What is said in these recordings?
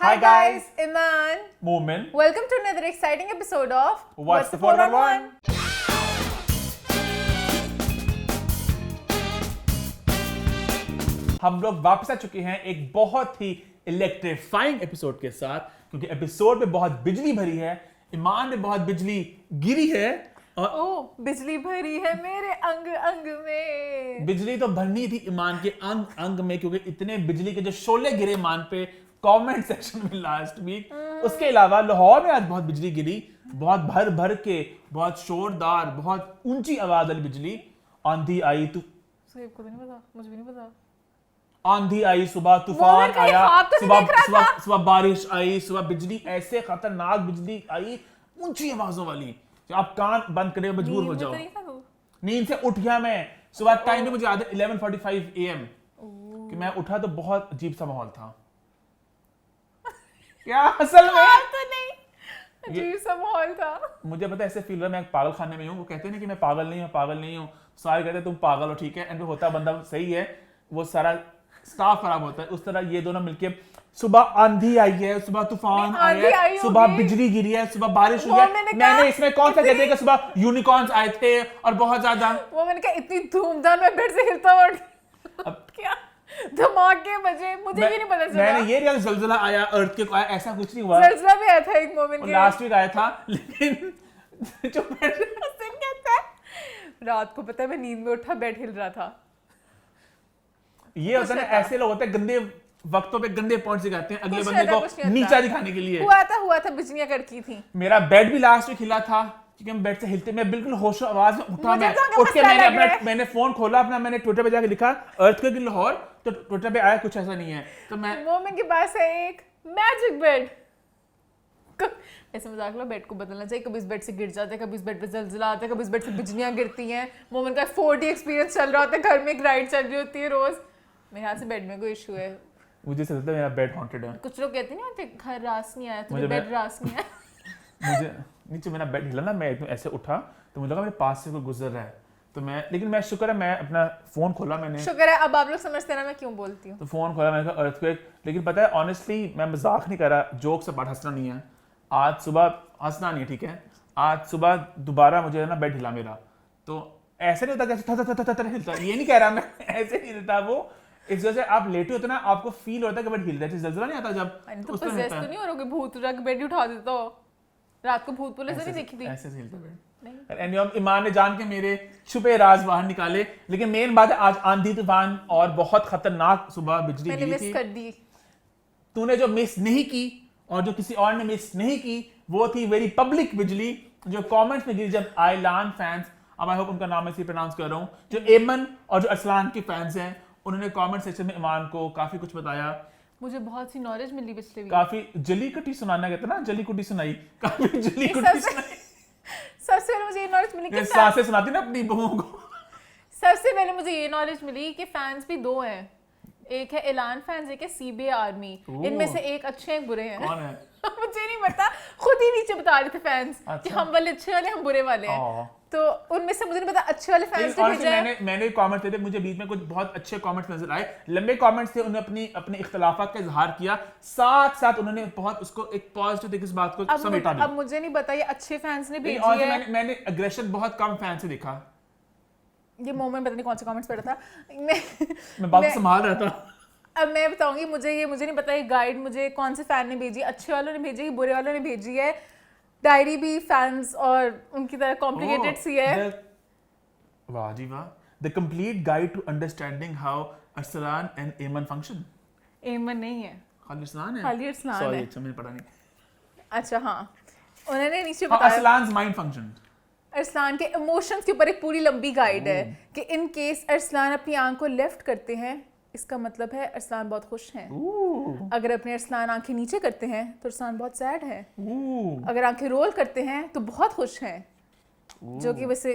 Hi guys, Iman. Movement. Welcome to another exciting episode of What's the 411? हम लोग वापस आ चुके हैं एक बहुत ही इलेक्ट्रीफाइंग एपिसोड के साथ, क्योंकि एपिसोड में बहुत बिजली भरी है, ईमान में बहुत बिजली गिरी है और ओह बिजली भरी है मेरे अंग अंग में। बिजली तो भरनी थी ईमान के अंग अंग में, क्योंकि इतने बिजली के जो शोले गिरे ईमान पे कमेंट सेक्शन में लास्ट वीक। उसके अलावा लाहौर में आज बहुत बिजली गिरी, बहुत भर भर के, बहुत शोरदार, बहुत ऊंची आवाज वाली बिजली। आंधी आई, सहीब को तो नहीं पता, मुझे भी नहीं पता। आंधी आई, सुबह तूफान आया, तो सुबह बारिश आई, सुबह बिजली, ऐसे खतरनाक बिजली आई ऊंची आवाजों वाली, तो आप कान बंद करने में मजबूर हो जाओ। नींद से उठ गया मैं, सुबह टाइम पे मुझे याद है 11:45 AM कि मैं उठा तो बहुत अजीब सा माहौल था। क्या असल में तो नहीं, अजीब सा माहौल था। मुझे पता है ऐसे फील हुआ मैं एक पागल खाने में हूँ। वो कहते हैं ना कि मैं पागल नहीं हूँ, सारे कहते हैं तुम पागल हो, ठीक है, एंड होता बंदा सही है, वो सारा स्टाफ खराब होता है। उस तरह ये दोनों मिलके, सुबह आंधी आई है, सुबह तूफान आया है, सुबह बिजली गिरी है, सुबह बारिश हुई है। मैंने इसमें कौन सा कहते हैं कि सुबह यूनिकॉर्न्स आए थे और बहुत ज्यादा, वो मैंने कहा इतनी धूमधाम में बेड से हिलता हुआ अब क्या धमाके बजे, मुझे भी नहीं पता चला। मैंने ये रियल ज़लज़ला आया, अर्थक्वेक आया, ऐसा कुछ नहीं हुआ। ज़लज़ला भी आया था एक मोमेंट के लास्ट वीक आया था, लेकिन जो कहता है रात को पता है मैं नींद में उठा, बेड हिल रहा था। ये होता है ना, ऐसे लोग होते हैं गंदे वक्तों पे गंदे पॉइंट्स दिखाते हैं अगले बंदे को नीचा दिखाने के लिए। हुआ था बिजलियां कड़की थी। मेरा बेड भी लास्ट वीक हिला था, क्योंकि मैं बेड से हिलते, मैं बिल्कुल होशो आवाज में उठा, मैं उठ के मैंने फोन खोला अपना, मैंने ट्विटर पे जाके लिखा अर्थक्वेक इन लाहौर, तो ट्विटर पे आया कुछ ऐसा नहीं है। तो मैं मोमेंट के पास है एक मैजिक बेड, ऐसे मजाक लो, बेड को बदलना चाहिए। कभी इस बेड से गिर जाता है, कभी इस बेड पे ज़लज़ला आता है, कभी इस बेड से बिजलियां गिरती हैं। मोमेंट का 4D एक्सपीरियंस चल रहा होता है, घर में एक राइड चल रही होती है रोज। मेरे हाथ से बेड में कोई इशू है, मुझे ऐसा लगता है मेरा बेड हॉन्टेड है। कुछ लोग कहते नहीं होते घर रास नहीं आया, तुझे बेड रास नहीं आया। मुझे नीचे मेरा बेड हिला ना, मैं एकदम ऐसे उठा तो मुझे लगा मेरे पास से कोई गुजर रहा है, तो मैं, लेकिन मैं शुक्र है मैं अपना फोन खोला, मैंने शुक्र है, अब आप लोग समझते ना मैं क्यों बोलती हूँ। तो फोन खोला, मैंने कहा अर्थक्वेक। लेकिन पता है ऑनेस्टली मैं मजाक नहीं कर रहा, जोक से बात हंसना नहीं है। आज सुबह हंसना नहीं है, ठीक है, आज सुबह दोबारा मुझे ना बेड हिला मेरा, तो ऐसे नहीं होता कैसे हिलता, ये नहीं कह रहा मैं, ऐसे नहीं हिलता वो। इस वजह से आप लेटे होते ना, आपको फील होता है कि बेड हिल रहा है, ज़लज़ला नहीं आता जब तो पोजेस तो नहीं हो रहे, भूत रख बेड उठा देता हो। रात को भूत पुलिस नहीं देखी थी, ऐसे हिलता बेड। एंड ईमान ने जान के मेरे छुपे राज बाहर निकाले। लेकिन मेन बात है, आज आंधी तूफान और बहुत खतरनाक सुबह बिजली गिरी थी। मैंने मिस कर दी। तूने जो मिस नहीं की और जो किसी और ने मिस नहीं की, वो थी वेरी पब्लिक बिजली जो कमेंट्स में गिरी, जब आयलान फैंस, अब आई होप उनका नाम ऐसे प्रोनाउंस कर रहा हूँ, जो एमन और जो अरसलान के फैंस हैं, उन्होंने कमेंट सेक्शन में ईमान को काफी कुछ बताया। मुझे बहुत सी नॉलेज मिली पिछले वीक। काफी जली कुटी सुनाना कहते ना, जली कुटी सुनाई, काफी जली कुटी सुनाई। सबसे पहले मुझे ये नॉलेज मिली कि सासें सुनाती ना अपनी बहुओं को। सबसे पहले मुझे ये नॉलेज मिली कि फैंस भी दो हैं, एक है ऐलान फैंस, एक है CBA आर्मी। इनमें से एक अच्छे हैं बुरे हैं। कौन है? मुझे नहीं पता, खुद ही नीचे बता रहे थे फैंस कि हम वाले अच्छे वाले, हम बुरे वाले हैं। तो उनमें से मुझे नहीं पता अच्छे वाले फैंस ने भेजा है। मैंने कमेंट्स थे, मुझे बीच में कुछ बहुत अच्छे कमेंट्स नजर आए, लंबे कमेंट्स थे, उन्होंने अपने इख्तिलाफात का इजहार किया, साथ साथ उन्होंने बहुत उसको एक पॉजिटिव तरीके से बात को समेटा भी। अब मुझे नहीं पता ये अच्छे फैंस ने भेजी है। मैंने एग्रेशन बहुत कम फैन से देखा। ये मोमेंट पता नहीं कौन से कमेंट्स पढ़ा था, मैं बात संभाल रहा था। अब मैं बताऊंगी, मुझे नहीं पता ये गाइड मुझे कौन से फैन ने भेजी, अच्छे वालों ने भेजी, बुरे वालों ने भेजी है। डायरी भी फैंस और उनकी तरह कॉम्प्लिकेटेड सी है। वाह जी वाह, the complete guide to understanding how Arsalan and Aiman function. Aiman नहीं है, खाली अरसलान है। खाली अरसलान है। सॉरी, अच्छा मैंने पढ़ा नहीं। अच्छा हाँ, उन्होंने नीचे बताया अरसलान्स माइंड फंक्शन, अरसलान के इमोशंस के ऊपर एक पूरी लंबी गाइड है कि इन केस अरसलान अपनी आंख को लेफ्ट करते हैं, इसका मतलब है अरसलान बहुत खुश हैं। अगर अपने अरसलान आंखें नीचे करते हैं तो अरसलान बहुत सैड है। अगर आंखें रोल करते हैं तो बहुत खुश हैं। जो कि वैसे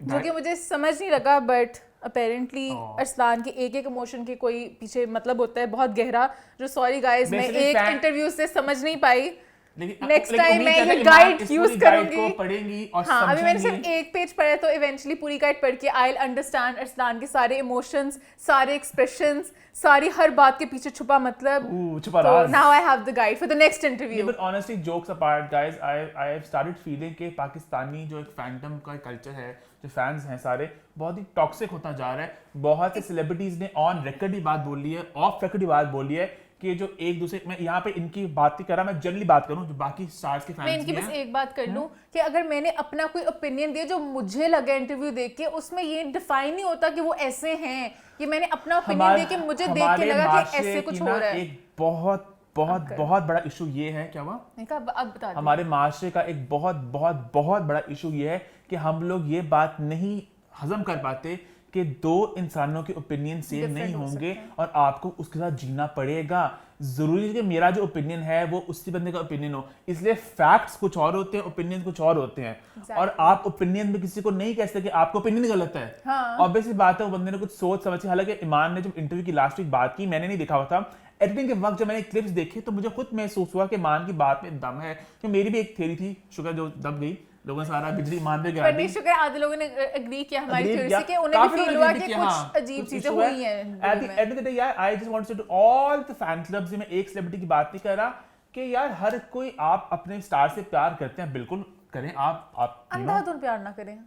जो कि मुझे समझ नहीं लगा, बट अपेरेंटली अरसलान के एक इमोशन के कोई पीछे मतलब होता है बहुत गहरा, जो सॉरी गाइस मैं एक इंटरव्यू से समझ नहीं पाई। लेकिन नेक्स्ट लेकिन टाइम उम्मीद मैं है ये कि गाइड इस यूज पूरी गाइड करूंगी को पढ़ेंगी और हाँ अभी मैंने समझेंगी। सिर्फ एक पेज पढ़ा है तो इवेंचुअली पूरी गाइड पढ़ के आई विल अंडरस्टैंड अरसलान के सारे इमोशंस, सारे एक्सप्रेशंस, सारी हर बात के पीछे छुपा मतलब। छुपा तो राज। Now I have the guide for the next interview. But honestly, jokes apart, guys, I have started feeling कि पाकिस्तानी जो एक फैंडम का कल्चर है, जो फैंस हैं सारे, बहुत ही टॉक्सिक होता जा रहा है। बहुत से सेलिब्रिटीज ने ऑन रिकॉर्ड ही बात बोली है, ऑफ रिकॉर्ड ही बात बोली है कि जो एक दूसरे, मैं यहाँ पे इनकी बात नहीं कर रहा, मैं जनरली बात करूँ जो बाकी स्टार्स के मैं फैंस इनकी भी बस हैं। एक बात कर लूं कि अगर मैंने अपना कोई ओपिनियन दिया जो मुझे लगा इंटरव्यू देख के, उसमें ये डिफाइन नहीं होता कि वो ऐसे हैं। ये मैंने अपना ओपिनियन दे के मुझे देख के हमारे लगा कि माशरे ऐसे की कुछ ना हो रहा है। एक बहुत बहुत बहुत बड़ा इशू ये है, क्या हुआ? मैंने कहा अब बता दो। हमारे माशरे का एक बहुत बहुत बहुत बड़ा इशू ये है कि हम लोग ये बात नहीं हजम कर पाते कि दो इंसानों के ओपिनियन सेम Different नहीं हो होंगे सकते हैं। और आपको उसके साथ जीना पड़ेगा। जरूरी है कि मेरा जो ओपिनियन है वो उसी बंदे का ओपिनियन हो, इसलिए फैक्ट्स कुछ और होते हैं, ओपिनियन कुछ और होते हैं। और आप ओपिनियन में किसी को नहीं कह सकते कि आपका ओपिनियन गलत है। हाँ। ऑब्वियसली बात है, वो बंदे ने कुछ सोच समझ के, हालांकि ईमान ने जब इंटरव्यू की लास्ट वीक बात की, मैंने नहीं देखा हुआ था, एडिटिंग के वक्त जब मैंने क्लिप्स देखे तो मुझे खुद महसूस हुआ कि ईमान की बात में दम है। तो मेरी भी एक थ्योरी थी, शुक्र जो दब गई, लोगों ने सारा बिजली ईमान पे गिरा दी। पर शुक्र आधे लोगों ने एग्री किया हमारी Agreed थ्योरी किया। से कि उन्हें काफी भी फील लोगों हुआ ने कि किया, कुछ हाँ, अजीब कुछ चीजें issue हुई हैं At the end of the day, यार, I just want to do all the fan clubs में एक सेलिब्रिटी की बात नहीं कर रहा कि यार हर कोई, आप अपने स्टार से प्यार करते हैं, बिल्कुल करें। आप you know, अंधाधुन प्यार ना करें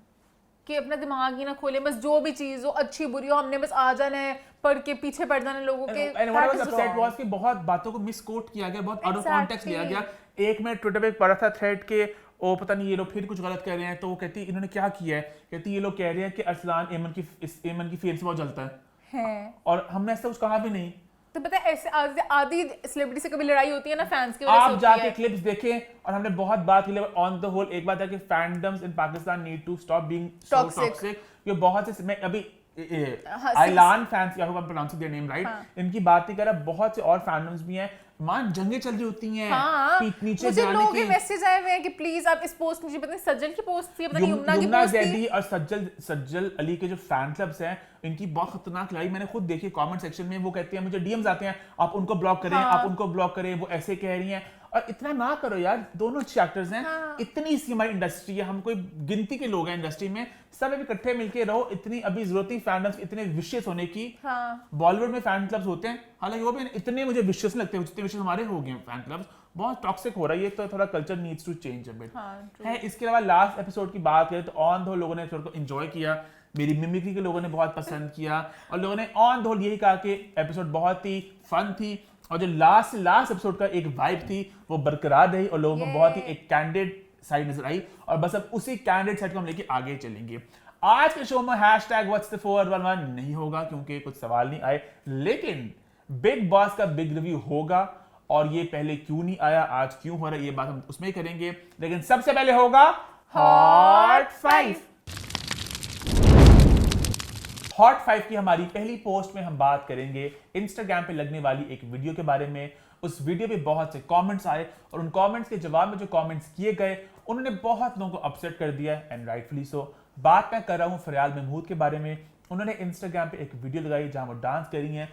कि अपना दिमाग ही ना खोलें, बस जो भी चीज हो अच्छी बुरी हो हमने बस आ जाना है, पढ़ के पीछे पड़ जाना लोगों के। And what I was That is upset wrong. was कि बहुत बातों को मिसकोट किया गया, बहुत आउट ऑफ कॉन्टेक्स्ट लिया Exactly. गया। एक मैं ट्विटर पे पढ़ा था थ्रेड के, ओ पता नहीं ये लोग फिर कुछ गलत कर रहे हैं, तो वो कहती इन्होंने क्या किया है, कहती ये लोग कह रहे हैं कि अरसलान एमन की फेम से बहुत जलता है, और हमने ऐसा कुछ कहा भी नहीं। तो पता है ऐसे आधी सेलिब्रिटी से कभी लड़ाई होती है ना फैंस की वजह से आप होती जाके है। क्लिप्स देखें, और हमने बहुत बात की, ऑन द होल एक बात है कि fandoms in Pakistan need to stop being so Toxic. Toxic. ये बहुत से, मैं अभी हाँ, आइलान फैंस, या होगा प्रोनाउंसिंग देयर नेम राइट, हाँ। इनकी बात नहीं कर रहा, बहुत से और फैंडम्स भी हैं, मान जंगें चल रही होती हैं हाँ, नीचे मुझे जाने लोगों की। के मैसेज आए हुए हैं कि प्लीज आप इस पोस्ट नीचे, पता नहीं सज्जल की पोस्ट थी, पता नहीं यमुना की युमना पोस्ट थी। जैदी और सज्जल अली के जो फैन क्लब्स हैं, इनकी बहुत खतरनाक लड़ाई मैंने खुद देखी कमेंट सेक्शन में। वो कहते हैं, मुझे डीएम्स आते हैं, आप उनको ब्लॉक करें, हाँ। आप उनको ब्लॉक करें, वो ऐसे कह रही हैं। और इतना ना करो यार, दोनों अच्छे एक्टर्स हैं। हाँ। इतनी सी हमारी इंडस्ट्री है, हम कोई गिनती के लोग हैं इंडस्ट्री में, सब अभी इकट्ठे मिलके रहो। इतनी अभी जरूरत ही फैंडम्स इतने विशियस होने की। हाँ। बॉलीवुड में फैन क्लब्स होते हैं, हालांकि वो भी इतने मुझे विशियस लगते हैं जितने विशियस हमारे हो गए फैन क्लब्स। बहुत टॉक्सिक हो रहा है ये, तो थोड़ा culture needs to change a bit है। इसके अलावा लास्ट एपिसोड की बात करें तो ऑन द होल लोगों ने एपिसोड को एंजॉय किया, मेरी मिमिक्री के लोगों ने बहुत पसंद किया, और लोगों ने ऑन द होल यही कहा कि एपिसोड बहुत ही फन थी, और जो लास्ट एपिसोड का एक वाइब थी वो बरकरार रही, और लोगों को बहुत ही एक कैंडिड साइड नजर आई, और बस अब उसी कैंडिड साइड को हम लेके आगे चलेंगे। आज के शो में #What'sThe411 नहीं होगा क्योंकि कुछ सवाल नहीं आए, लेकिन बिग बॉस का बिग रिव्यू होगा, और ये पहले क्यों नहीं आया, आज क्यों हो रहा है, ये बात हम उसमें ही करेंगे। लेकिन सबसे पहले होगा हॉट 5। हॉट 5 की हमारी पहली पोस्ट में हम बात करेंगे इंस्टाग्राम पे लगने वाली एक वीडियो के बारे में। उस वीडियो पे बहुत से कमेंट्स आए, और उन कमेंट्स के जवाब में जो कमेंट्स किए गए उन्होंने बहुत लोगों को अपसेट कर दिया, एंड राइटफुली सो। बात मैं कर रहा हूँ फरियाल महमूद के बारे में। उन्होंने इंस्टाग्राम पे एक वीडियो लगाई जहां वो डांस कर रही हैं।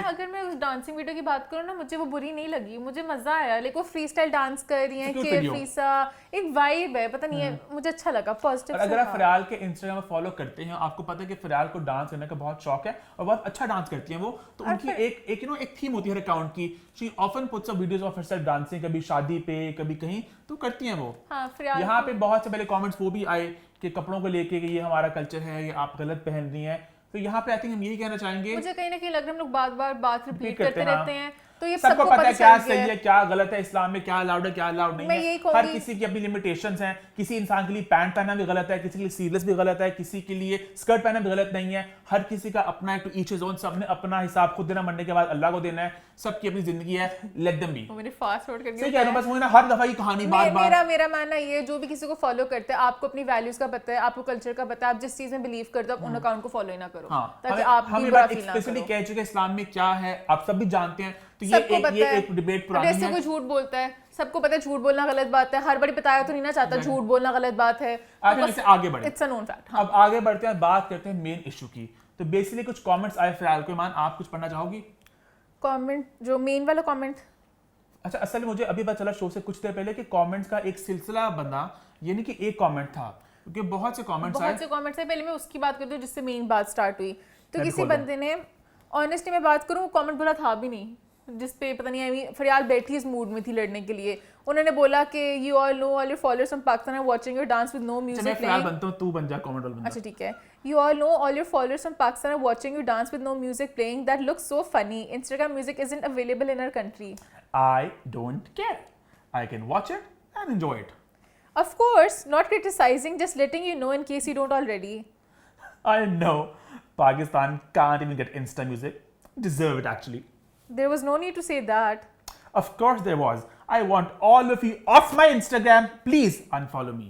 अगर मैं उस डांसिंग वीडियो की बात करूँ ना, मुझे वो बुरी नहीं लगी, मुझे मजा आया। लाइक वो फ्री स्टाइल डांस कर रही हैं, केयरफ्री सा एक वाइब है, पता नहीं है, मुझे अच्छा लगा, पॉजिटिव। और अगर आप फरियाल के इंस्टाग्राम पर फॉलो करते हैं, आपको पता है कि फरियाल को डांस करने का बहुत शौक है, और बहुत अच्छा डांस करती हैं वो। तो उनकी एक थीम होती है हर अकाउंट की। She often puts up videos of herself dancing, कभी शादी पे, कभी कहीं, तो करती हैं वो। हाँ, फरियाल यहाँ पे बहुत से पहले कमेंट्स वो भी आए कि कपड़ों को लेके कि ये हमारा कल्चर है, ये आप गलत पहन रही हैं। तो यहाँ पे आई थिंक हम यही कहना चाहेंगे, मुझे कहीं ना कहीं लग रहा है हम लोग बार-बार बात रिपीट करते हाँ। रहते हैं, तो ये सबको पता है क्या सही है है क्या गलत है, इस्लाम में क्या अलाउड है क्या अलाउड नहीं मैं यही है। कहूंगी- हर किसी की अपनी लिमिटेशंस हैं। किसी इंसान के लिए पैंट पहनना भी गलत है, किसी के लिए सीरियस भी गलत है, किसी के लिए स्कर्ट पहनना भी गलत नहीं है। हर किसी का अपना एक टू ईच हिज ओन, सबने अपना हिसाब खुद देना, मरने के बाद अल्लाह को देना है। सबकी अपनी जिंदगी है, लेट देम बी। मैंने फास्ट फॉरवर्ड कर सही कह रहा हूं, बस वही ना, हर दफा ये कहानी बार-बार। मेरा मानना ये है, जो भी किसी को फॉलो करते हैं, आपको अपनी वैल्यूज का पता है, आपको कल्चर का पता है, आप जिस चीज में बिलीव करते हो, आप उन अकाउंट को फॉलो ही ना करो, ताकि आप हम भी ये बुरा बात फील ना एक्सप्लिसिटली करो। कह चुके हैं इस्लाम में क्या है, आप सब भी जानते हैं। तो सबको ये पता है। एक डिबेट पुरानी जैसे है। कोई झूठ बोलता है, सबको पता है झूठ बोलना गलत बात है, हर बारी बताया तो नहीं ना चाहता झूठ बोलना गलत बात है। आगे इससे आगे बढ़े, इट्स अ नोन फैक्ट। अब आगे बढ़ते हैं, बात करते हैं मेन इशू की। तो बेसिकली कुछ कमेंट्स आए फिलहाल को, ईमान आप कुछ पढ़ना चाहोगी? कमेंट जो मेन वाला कमेंट अच्छा, असल में मुझे अभी पता चला शो से कुछ देर पहले कि कमेंट्स का एक सिलसिला बना, ये नहीं कि एक कमेंट था, क्योंकि बहुत से कमेंट्स आए। बहुत से कमेंट्स है, पहले मैं उसकी बात करती हूँ जिससे मेन बात स्टार्ट हुई। तो मैं भी किसी खोल रहा बंदे ने, ऑनेस्टली मैं बात करूँ, वो कमेंट बुरा था भी नहीं, जिस पे पता नहीं आई फरियाल बैठी इस मूड में थी लड़ने के लिए। उन्होंने बोला कि you all know all your followers from Pakistan are watching your dance with no मैं म्यूजिक फिलहाल प्लेइंग। बनता हूँ, तू बन जा कमेंट वाला बंदा। अच्छा ठीक है। You all know all your followers from Pakistan are watching you dance with no music playing. That looks so funny. Instagram music isn't available in our country. I don't care. I can watch it and enjoy it. Of course, not criticizing, just letting you know in case you don't already. I know Pakistan can't even get Insta music. Deserve it actually. There was no need to say that. Of course there was. I want all of you off my Instagram. Please unfollow me.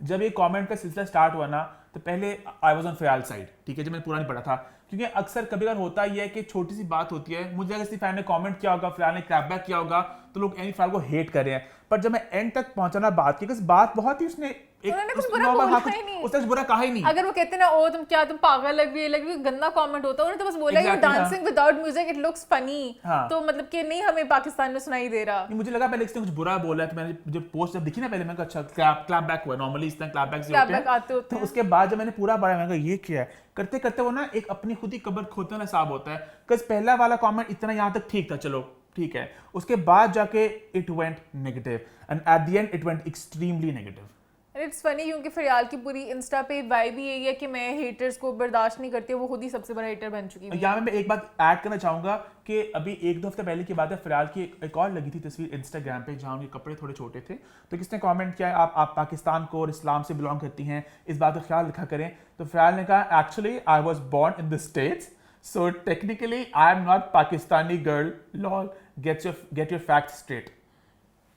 जब ये comment का सिलसिला start हुआ ना, तो पहले I was on Phayal side, ठीक है, जब मैंने पूरा नहीं पढ़ा था, क्योंकि अक्सर कभी कभार होता ही है कि छोटी सी बात होती है, मुझे अगर किसी फैन ने कमेंट किया होगा, फयाल ने क्रैपबैक किया होगा, तो लोग एनी फयाल को हेट कर रहे हैं। पर जब मैं एंड तक पहुंचाना बात की, बात बहुत ही उसने उन्होंने कुछ बुरा बोला ही नहीं। उसने कुछ बुरा कहा ही नहीं। अगर वो कहते ना, ओ तुम क्या, तुम पागल लग रही है, गंदा कमेंट होता, उन्होंने तो बस बोला you dancing without music it looks funny. तो मतलब कि नहीं, हमें पाकिस्तान में सुनाई दे रहा। मुझे लगा पहले इसने कुछ बुरा बोला है, तो मैंने जब पोस्ट जब दिखी ना पहले, मैंने कहा अच्छा क्लैप बैक हुआ, नॉर्मली इस तरह क्लैप बैक होते हैं। तो उसके बाद जब मैंने पूरा पढ़ा, मैंने कहा ये क्या है, करते करते वो ना एक अपनी खुद ही कब्र खोदने वाला हिसाब होता है। बिकॉज पहला वाला कमेंट इतना यहाँ तक ठीक था, चलो ठीक है, उसके बाद जाके it went negative and at the end it went extremely negative. It's funny क्योंकि फरियाल की पूरी इंस्टा पे वाइब ही यही है कि मैं हेटर्स को बर्दाश्त नहीं करती, वो खुद ही सबसे बड़ा हेटर बन चुकी है। यहाँ मैं एक बात ऐड करना चाहूंगा कि अभी एक दो हफ्ते पहले की बात है, फरियाल की एक और लगी थी तस्वीर इंस्टाग्राम पे जहाँ उनके कपड़े थोड़े छोटे थे, तो किसने कमेंट किया आप पाकिस्तान को और इस्लाम से बिलोंग करती हैं, इस बात का ख्याल रखा करें। तो फरियाल ने कहा actually I was born in the states, so technically I am not Pakistani girl, lol get your facts straight.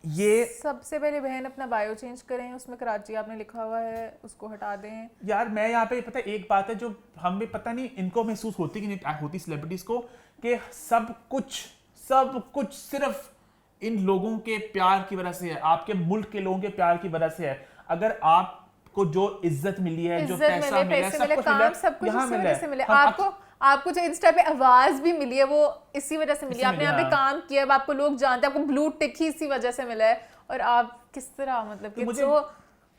ये सबसे पहले बहन अपना बायो चेंज करें, उसमें कराची आपने लिखा हुआ है, उसको हटा दें। यार मैं यहाँ पे पता है एक बात है जो हम भी पता नहीं इनको महसूस होती कि नहीं होती सेलिब्रिटीज को, कि सब कुछ सिर्फ इन लोगों के प्यार की वजह से है, आपके मुल्क के लोगों के प्यार की वजह से है। अगर आपको जो इज्जत मिली है, जो पैसा मिला, सब कुछ इसी वजह से मिले। आपको जो इंस्टा पे आवाज भी मिली है वो इसी वजह से मिली है, आपने यहाँ पे काम किया, अब आपको लोग जानते हैं, आपको ब्लू टिक ही इसी वजह से मिला है। और आप किस तरह मतलब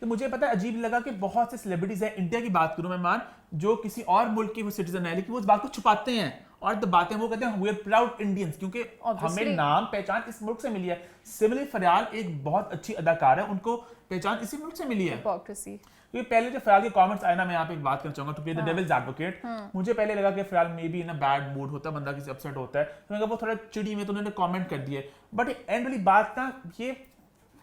तो मुझे पता है अजीब लगा कि बहुत से सेलिब्रिटीज हैं, इंडिया की बात करूं मैं मान, जो किसी और मुल्क के वो सिटीजन है, लेकिन वो इस बात को छुपाते हैं और दबाते हैं। वो कहते हैं वी आर प्राउड इंडियंस, क्योंकि हमें नाम पहचान इस मुल्क से मिली है। सिमिलरली फरियाल एक बहुत अच्छी अदाकार है, उनको पहचान इसी मुल्क से मिली है। क्योंकि पहले जो फरियाल के कमेंट्स आए ना, मैं यहाँ पे एक बात करना चाहूंगा to play the devil's advocate. मुझे पहले लगा कि Faryal maybe in a bad mood होता है, बंदा किसी अपसेट होता है, तो मैंने कहा वो थोड़ा चिड़ी में, तो उन्होंने कमेंट कर दिए, बट एंड वाली बात ना ये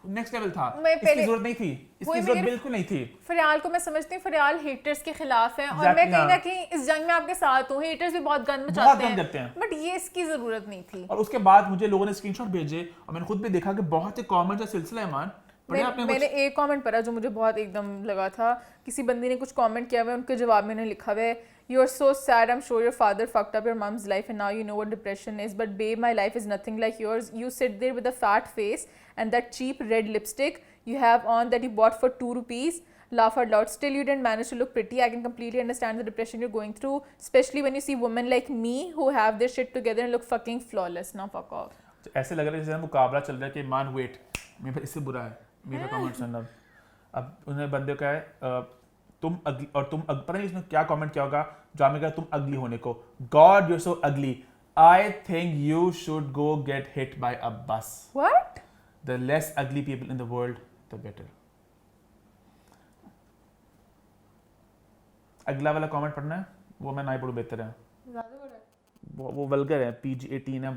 नेक्स्ट लेवल था, इसकी जरूरत नहीं थी, इसकी जरूरत बिल्कुल नहीं थी। फरियाल को मैं समझती हूँ फरियाल हेटर्स के खिलाफ है, और मैं कहीं ना कहीं इस जंग में आपके साथ हूँ। हेटर्स भी बहुत गंद मचाते हैं, बट ये इसकी जरूरत नहीं थी। और उसके बाद मुझे लोगों ने स्क्रीनशॉट भेजे और मैंने खुद भी देखा कि बहुत से कमेंट का सिलसिला है मान। मैंने एक कमेंट पढ़ा जो मुझे बहुत एकदम लगा था। किसी बंदी ने कुछ कमेंट किया हुआ है, उनके जवाब में उन्होंने लिखा हुआ है, you are so sad, I am sure your father fucked up your mom's life and now you know what depression is, but babe my life is nothing like yours, you sit there with a fat face and that cheap red lipstick you have on that you bought for 2 rupees, laugh out loud, still you didn't manage to look pretty. I can completely understand the depression you're going through, especially when you see women like me who have their shit together and look fucking flawless. Now fuck off. ऐसे लग रहा है जैसे मुकाबला चल रहा है कि मान वेट मेरे इससे बुरा है मेरा कमेंट सुनना। अब उन्हें बंदे का है तुम अगली, और तुम पता नहीं इसमें क्या कमेंट किया होगा, जामे का तुम अगली होने को, God you are so ugly, I think you should go get hit by a bus. What? The less ugly people in the world, the better. अगला वाला कमेंट पढ़ना है, वो मैं नहीं पढ़ूं, बेहतर है। ज़्यादा बड़ा है। वो वल्गर है, PG-18 है,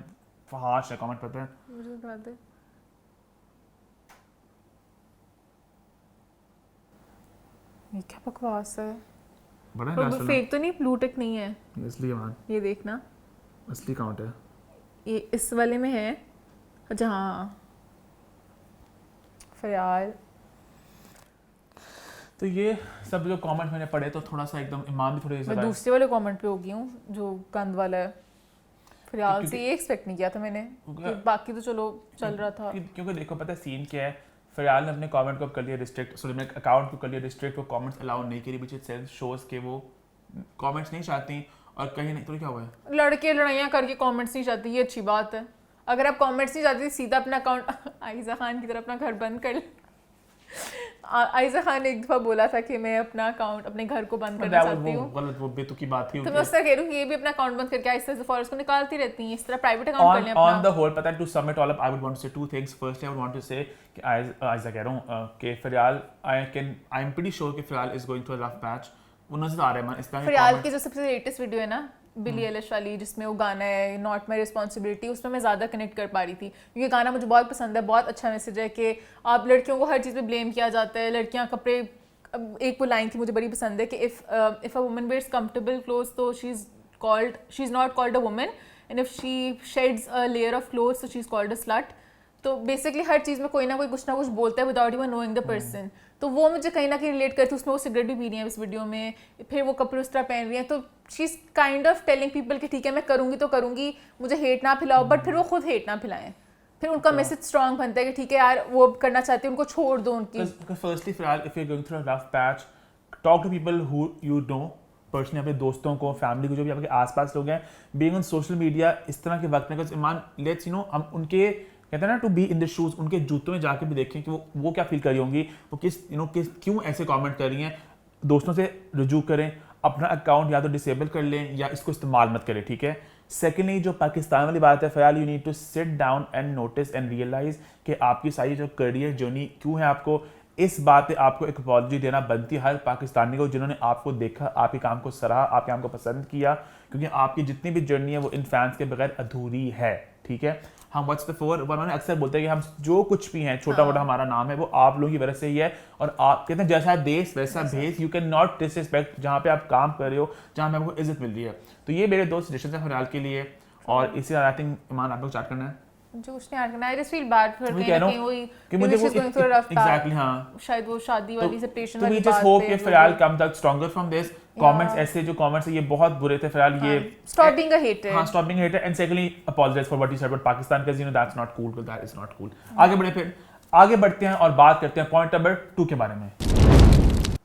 फहाश है कमेंट पढ़ते हैं। मुझे बता दे। ये क्या बकवास है? बड़ा है ना? फेक तो नहीं, ब्लू टिक नहीं है। इसलिए मान। ये देखना। असली काउंट है। ये इस वाले में है। अच्छा हाँ। फरियाल। तो ये सब जो कमेंट मैंने पढ़े तो थोड़ा सा एकदम ईमान भी थोड़ी सी मैं दूसरे वाले कमेंट पे हो गई हूँ जो गंद वाला है। फरियाल से ये एक्सपेक्ट नहीं किया था मैंने, बाकी तो चलो चल रहा था। क्योंकि देखो पता है सीन क्या है, फरियाल ने अपने कमेंट को कर लिया रिस्ट्रिक्ट, सॉरी अपने अकाउंट को कर लिया रिस्ट्रिक्ट, वो कमेंट्स अलाउ नहीं करी, विच इट सेल्फ शोज के वो कमेंट्स नहीं चाहती और कहीं नहीं तो क्या हुआ है, लड़के लड़ाइयाँ करके कमेंट्स नहीं चाहते, ये अच्छी बात है। अगर आप कमेंट्स नहीं चाहते सीधा अपना अकाउंट आयजा खान की तरह अपना घर बंद कर ले। आयजा खान ने एक दफ़ा बोला था कि मैं अपना अकाउंट अपने घर को बंद करना चाहती हूँ, गलत, वो बेतुकी बात थी। तो मैं उससे कह रही हूँ ये भी अपना अकाउंट बंद करके आहिस्ता से फॉलोअर्स को निकालती रहती हैं, इस तरह प्राइवेट अकाउंट कर लें अपना। On the whole, पता है, to sum it all up, I would want to say two things. Firstly, I would want to say कि आयजा कह रहा हूँ कि फ़रियाल, I'm pretty sure कि फ़रियाल is going through a rough patch. वो नजर आ रहा है man, इस तरह के फ़रियाल comments- की जो सबसे लेटेस्ट वीडियो है ना बिली एलिश वाली, जिसमें वो गाना है नॉट माई रिस्पॉन्सिबिलिटी, उसमें मैं ज़्यादा कनेक्ट कर पा रही थी, क्योंकि गाना मुझे बहुत पसंद है। बहुत अच्छा मैसेज है कि आप लड़कियों को हर चीज़ पे ब्लेम किया जाता है, लड़कियां कपड़े, एक वो लाइन थी मुझे बड़ी पसंद है कि if a woman wears comfortable clothes तो she is not called a woman, and if she sheds a layer of clothes तो she is called a slut. तो बेसिकली हर चीज़ में कोई ना कोई कुछ ना कुछ बोलता है without even knowing the person. तो वो मुझे कहीं ना कहीं रिलेट करती है। उसमें वो सिगरेट भी पी रही है इस वीडियो में, फिर वो कपड़े उस तरह पहन रही हैं, तो she is kind of telling people कि ठीक है मैं करूँगी तो करूँगी, मुझे हेट ना फैलाओ, बट फिर वो खुद हेट ना फैलाएं, फिर उनका मैसेज स्ट्रांग बनता है कि ठीक है यार वो करना चाहती है, उनको छोड़ दो उनकी। Because firstly, फ़िलहाल if you're going through a rough patch, talk to people who you know personally, अपने दोस्तों को, फैमिली को, जो भी आपके आसपास लोग हैं। बीइंग ऑन सोशल मीडिया इस तरह के वक्त में, because ईमान लेट्स हम उनके कहते हैं ना to be in the shoes, उनके जूतों में जाके भी देखें कि वो क्या फील कर रही होंगी, वो किस क्यों ऐसे कमेंट कर रही हैं। दोस्तों से रुजू करें, अपना अकाउंट या तो डिसेबल कर लें या इसको इस्तेमाल मत करें, ठीक है। सेकेंडली, जो पाकिस्तान वाली बात है फ़िलहाल, you need to sit down and notice and realise कि आपकी सारी जो करियर जर्नी क्यों है, आपको इस बात पे आपको एक अपॉलॉजी देना बनती है हर पाकिस्तानी को जिन्होंने आपको देखा, आपके काम को सराहा, आपके काम को पसंद किया, क्योंकि आपकी जितनी भी जर्नी है वो इन फैंस के बगैर अधूरी है, ठीक है। हम व्हाट्स द फोर उन्होंने अक्सर बोलते हैं कि हम जो कुछ भी हैं, छोटा मोटा हमारा नाम है, वो आप लोगों की वजह से ही है। और आप कहते हैं जैसा देश वैसा भेस, यू कैन नॉट डिसरिस्पेक्ट जहाँ पे आप काम कर रहे हो, जहाँ पे आपको इज्जत मिल रही है। तो ये मेरे दो सजेशन है फ़िलहाल के लिए। और इसी आई थिंक ईमान आप लोग स्टार्ट करना है। जो कुछ नहीं करना, I just feel bad for मैं कह रहा हूं कि मुझे वो एग्जैक्टली, हां, शायद वो शादी वाली सेपरेशन वाली बात। तो तो वी जस्ट होप कि फ़िलहाल कम तक स्ट्रॉन्गर फ्रॉम दिस कमेंट्स। ऐसे जो कमेंट्स है ये बहुत बुरे थे फ़िलहाल, ये स्टॉप बीइंग अ हेटर, हां, stop being a hater, and secondly apologise for what you said about Pakistan, because that's not cool, that is not cool. आगे बढ़ते हैं और बात करते हैं पॉइंट नंबर 2 के बारे में।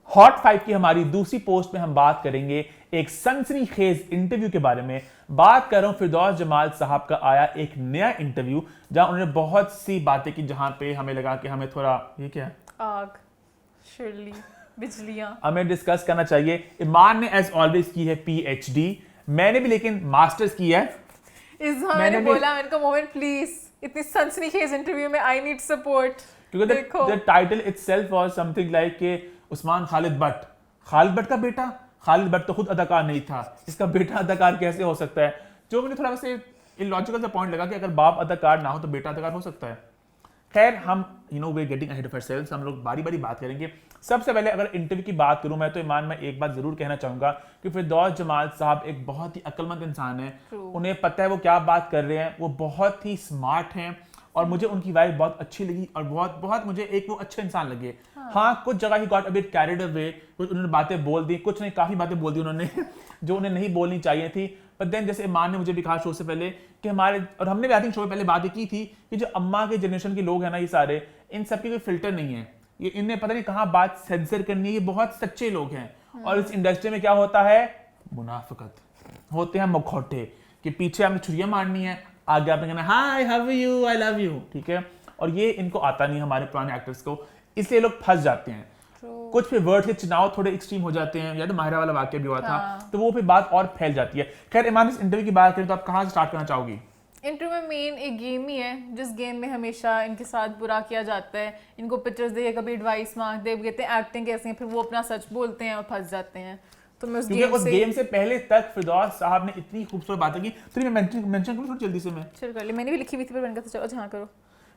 हॉट 5 की हमारी दूसरी पोस्ट में हम बात करेंगे एक सनसनीखेज इंटरव्यू के बारे में। बात कर रहा हूं फिरदौस जमाल साहब का आया एक नया इंटरव्यू, जहां उन्होंने बहुत सी बातें की, जहां पे हमें लगा कि हमें थोड़ा ये क्या आग, शिरली, बिजलियां हमें डिस्कस करना चाहिए। ईमान ने एज ऑलवेज की है PhD, मैंने भी लेकिन मास्टर्स किया है। मैंने बोला मैंने कहा मोमेंट प्लीज, इतनी सनसनीखेज इंटरव्यू में आई नीड सपोर्ट, क्योंकि the title itself was something like के उस्मान खालिद भट्ट का बेटा। खालिद भट्ट तो खुद अदाकार नहीं था, इसका बेटा अदाकार कैसे हो सकता है? जो मुझे थोड़ा सा इलॉजिकल सा पॉइंट लगा कि अगर बाप अदाकार ना हो तो बेटा अदाकार हो सकता है। खैर, हम we are getting ahead of ourselves, हम लोग बारी बारी बात करेंगे। सबसे पहले अगर इंटरव्यू की बात करूं मैं, तो ईमान में एक बात जरूर कहना चाहूंगा कि फिरदौस जमाल साहब एक बहुत ही अक्लमंद इंसान है। उन्हें पता है वो क्या बात कर रहे हैं, वो बहुत ही स्मार्ट हैं और मुझे उनकी वाइब बहुत अच्छी लगी और बहुत मुझे एक वो अच्छे इंसान लगे। हाँ, कुछ जगह he got a bit carried away, कुछ उन्होंने बातें बोल दी, कुछ नहीं, काफी बातें बोल दी उन्होंने जो उन्हें नहीं बोलनी चाहिए थी। बट देन जैसे ईमान ने मुझे भी कहा शो से पहले कि हमारे, और हमने भी आई थिंक शो में पहले बातें की थी कि जो अम्मा के जनरेशन के लोग हैं ना, ये सारे, इन सबकी कोई फिल्टर नहीं है, ये इन्हें पता नहीं कहाँ बात सेंसर करनी है, ये बहुत सच्चे लोग हैं। और इस इंडस्ट्री में क्या होता है, मुनाफिकत होते हैं, मुखौटे कि पीछे आपने छुरियां मारनी है, आगे आपने कहना hi how are you, I love you, ठीक है। और ये इनको आता नहीं हमारे पुराने एक्टर्स को, इसलिए लोग फंस जाते हैं। कुछ फिर वर्ड के चुनाव थोड़े एक्सट्रीम हो जाते हैं, या तो माहिरा वाला वाक्य भी हुआ था, तो वो फिर बात और फैल जाती है। खैर, ईमान, इस इंटरव्यू की बात करें तो आप कहाँ से स्टार्ट करना चाहोगी? इंटरव्यू में मेन एक गेम ही है, जिस गेम में हमेशा इनके साथ बुरा किया जाता है। इनको पिक्चर्स दे, कभी एडवाइस मांगते हैं, कहते हैं एक्टिंग कैसे है, फिर वो अपना सच बोलते हैं और फंस जाते हैं। तो मैं उस गेम से पहले तक फिरदौस साहब ने इतनी खूबसूरत बातें की, तो मैं मेंशन करूं थोड़ी जल्दी से, मैं चल कर ले, मैंने भी लिखी हुई थी पर मैंने कहा चलो हाँ करो।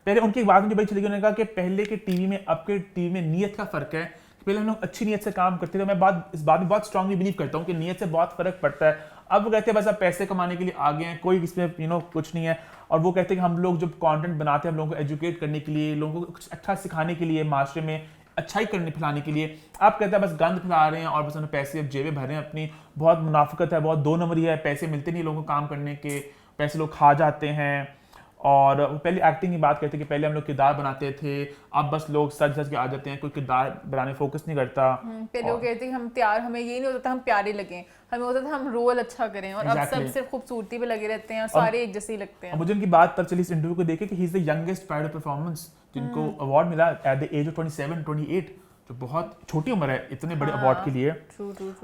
पहले उनकी बात मुझे बड़ी अच्छी लगी, उन्होंने कहा कि पहले के टीवी में अब के टीवी में नीयत का फर्क है। पहले हम लोग अच्छी नीयत से काम करते थे, मैं इस बात में बहुत स्ट्रांगली बिलीव करता हूँ कि नीयत से बहुत फर्क पड़ता है। अब वो कहते हैं बस अब पैसे कमाने के लिए आगे हैं, कोई इसमें कुछ नहीं है। और वो कहते हैं कि हम लोग जब कंटेंट बनाते हैं, हम लोगों को एजुकेट करने के लिए, लोगों को कुछ अच्छा सिखाने के लिए, माशरे में अच्छाई करने फैलाने के लिए। आप कहते हैं बस गंद फैला रहे हैं और बस उन्हें पैसे अब जेबें भर रहे हैं अपनी। बहुत मुनाफिकत है, बहुत दो नंबरी है, पैसे मिलते नहीं लोगों को काम करने के, पैसे लोग खा जाते हैं। और वो पहले एक्टिंग की बात करते कि पहले हम लोग किरदार बनाते थे, अब बस लोग सच सच के आ जाते हैं, कोई किरदार बनाने फोकस नहीं करता। पहले वो कहते हैं हम तैयार, हमें ये नहीं होता था हम प्यारे लगें, हमें होता था हम रोल अच्छा करें, और अब सब सिर्फ खूबसूरती पे लगे रहते हैं और सारे एक जैसे ही लगते हैं। मुझे उनकी बात तब चली इस इंटरव्यू को देखे कि he is the youngest pride performance, जिनको अवार्ड मिला एट द एज ऑफ 27 28, जो बहुत छोटी उम्र है इतने बड़े अवार्ड के लिए।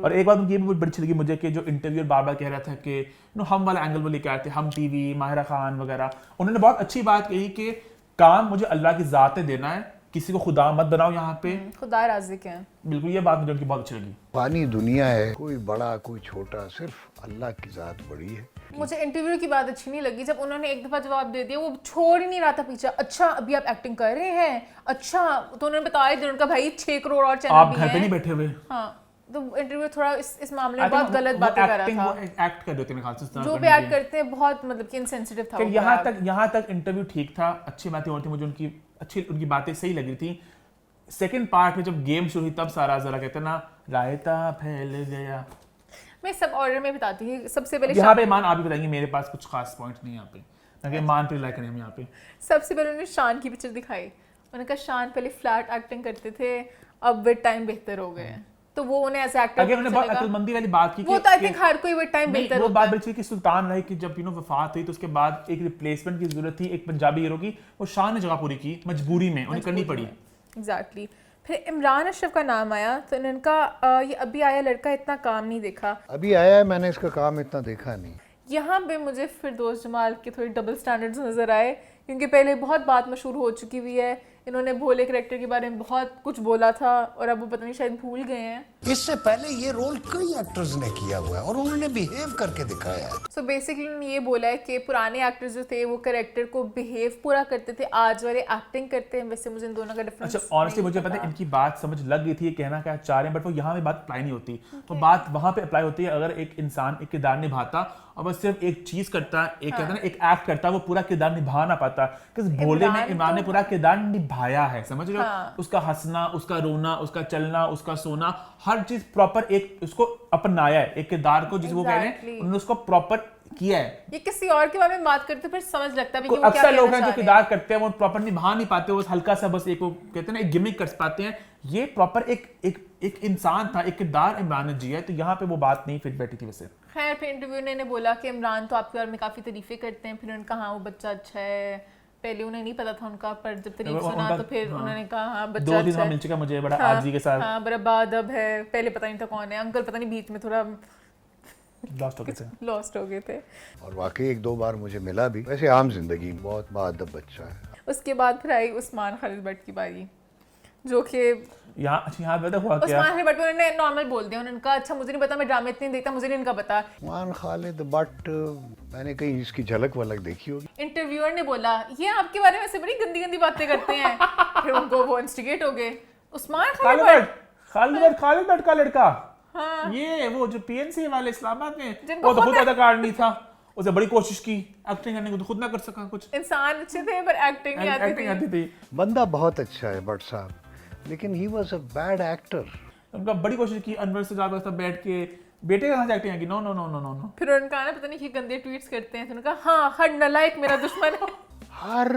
और एक बात ये भी बहुत बड़ी अच्छी लगी मुझे कि जो इंटरव्यूअर बार बार कह रहा था कि हम वाला एंगल वो लेके आए थे, हम टीवी, माहिरा खान वगैरह, उन्होंने बहुत अच्छी बात कही कि काम मुझे अल्लाह की ज़ात देना है, किसी को खुदा मत बनाओ यहाँ पे, खुदा राज़िक है। बिल्कुल, ये बात मुझे उनकी बहुत अच्छी लगी। पानी दुनिया है, कोई बड़ा कोई छोटा, सिर्फ अल्लाह की ज़ात बड़ी है। मुझे इंटरव्यू की बात अच्छी नहीं लगी जब उन्होंने एक दफा जवाब दे दिया, वो छोड़ ही नहीं रहा था पीछे। अच्छा अभी आप एक्टिंग कर रहे हैं, अच्छा, तो उन्होंने बताया कि उनका भाई 6 करोड़ और चैनल आप भी घर पे हैं। नहीं बैठे हुए। हाँ, तो इंटरव्यू थोड़ा इस मामले में बहुत गलत बातें कर रहा था। एक्ट कर देते हैं खास जो भी एक्ट करते हैं बहुत मतलब कि इनसेंसिटिव था। यहाँ तक इंटरव्यू ठीक था, अच्छी बातें और थी, मुझे उनकी बातें सही लगी थी। सेकंड पार्ट में जब गेम शुरू हुई तब सारा जरा कहते ना रायता फैल गया। मैं सब ऑर्डर में बताती हूँ। सबसे पहले यहाँ पे मान आप भी बताएंगे, मेरे पास कुछ खास पॉइंट नहीं है यहाँ पे, ताकि मान पे लाइक करें हम यहाँ पे। सबसे पहले उन्होंने शान की पिक्चर दिखाई, उन्होंने कहा शान पहले फ्लैट एक्टिंग करते थे, अब विद टाइम बेहतर हो गए हैं, तो वो उन्हें एज एक्टर उन्होंने बहुत अक्लमंदी वाली बात की। वो तो आई थिंक हर कोई विद टाइम बेहतर होता है। वो बात बची कि सुल्तान राय की जब वफात हुई तो उसके बाद एक रिप्लेसमेंट की जरूरत थी, एक पंजाबी हीरो की, वो शान ने जगह पूरी की, मजबूरी में उन्हें करनी पड़ी। एग्जैक्टली। फिर इमरान अशरफ का नाम आया तो इनका ये अभी आया लड़का इतना काम नहीं देखा। अभी आया है, मैंने इसका काम इतना देखा नहीं। यहाँ पे मुझे फिरदौस जमाल के थोड़े डबल स्टैंडर्ड्स नज़र आए, क्योंकि पहले बहुत बात मशहूर हो चुकी हुई है, इन्होंने भोले करैक्टर के बारे में बहुत कुछ बोला था और अब वो पता नहीं शायद भूल गए हैं। इससे पहले ये रोल कई एक्टर्स ने किया हुआ है और उन्होंने बिहेव करके दिखाया है। सो बेसिकली उन्होंने ये बोला है कि पुराने एक्टर्स जो थे वो कैरेक्टर को बिहेव पूरा करते थे, आज वाले एक्टिंग करते हैं। वैसे मुझे इन दोनों का डिफरेंस अच्छा ऑनेस्टली मुझे पता है इनकी बात समझ लग गई थी, ये कहना क्या चाह रहे हैं, बट वो यहाँ पे बात अप्लाई नहीं होती। वो बात वहाँ पे अप्लाई होती है अगर एक इंसान एक किरदार निभाता और बस सिर्फ एक चीज करता, एक कहता है ना एक एक्ट करता, वो पूरा किरदार निभा ना पाता। क्योंकि भोले में इमरान ने पूरा किरदार निभाया है, समझ रहे हो? उसका हंसना, उसका रोना, उसका चलना, उसका सोना, हर चीज प्रॉपर एक उसको अपनाया है, एक किरदार को जिसे वो कह रहे हैं उन्होंने उसको प्रॉपर किया है। ये किसी और के बारे में बात करते फिर समझ लगता है कि वो क्या अक्सर लोग कहना हैं जो चाह किरदार करते हैं वो प्रॉपर निभा नहीं पाते, वो हल्का सा बस एक वो कहते हैं ना एक गिमिक कर पाते हैं। ये प्रॉपर एक इंसान था, एक किरदार इमरान ने जिया है, तो यहाँ पे वो बात नहीं फिट बैठी थी। वैसे खैर फिर इंटरव्यू ने बोला कि इमरान तो आपके बारे में काफ़ी तारीफें करते हैं। फिर उन्होंने कहा हाँ वो बच्चा अच्छा है, पहले उन्हें नहीं पता था उनका, पर जब तारीफ सुना तो फिर उन्होंने कहा हाँ बच्चा अच्छा है। 2 दिन मिल चुका मुझे बड़ा आजी के साथ। हाँ बड़ा बादब है, पहले पता नहीं था कौन है, अंकल पता नहीं बीच में थोड़ा लॉस्ट हो गए थे। और वाकई 1-2 बार मुझे मिला भी। वैसे आम जिंदगी बहुत बादब बच्चा है। उसके बाद फिर आई उस्मान खालिद भट्ट की बारी, जो कि यहाँ पे हुआ क्या, उस्मान खालिद भट्ट उन्होंने नॉर्मल बोल दिया। उन्होंने कहा अच्छा मुझे नहीं पता, मैं ड्रामे इतने देखता, मुझे नहीं इनका पता। उस्मान खालिद भट्ट मैंने कहीं इसकी झलक वलक देखी होगी। इंटरव्यूअर ने बोला ये आपके बारे में ऐसे बड़ी गंदी गंदी बातें करते हैं। फिर उनको वो इंस्टिगेट हो गए। उस्मान खालिद भट्ट का लड़का, हाँ। ये वो जो पीएनसी वाले इस्लामाबाद में, वो तो खुद अदाकार नहीं था, उसे बड़ी कोशिश की एक्टिंग करने को, तो खुद ना कर सका कुछ। इंसान अच्छे थे पर एक्टिंग नहीं आती थी। बंदा बहुत अच्छा है भट्ट साहब, लेकिन he was a bad actor. उनका बड़ी कोशिश की, अनवर से ज्यादा बैठ के बेटे कहाँ से एक्टिंग की, no no no no no. फिर उनका ना पता नहीं कि गंदे ट्वीट्स करते हैं, तो उन्होंने कहा हाँ हर नालायक मेरा दुश्मन है। हर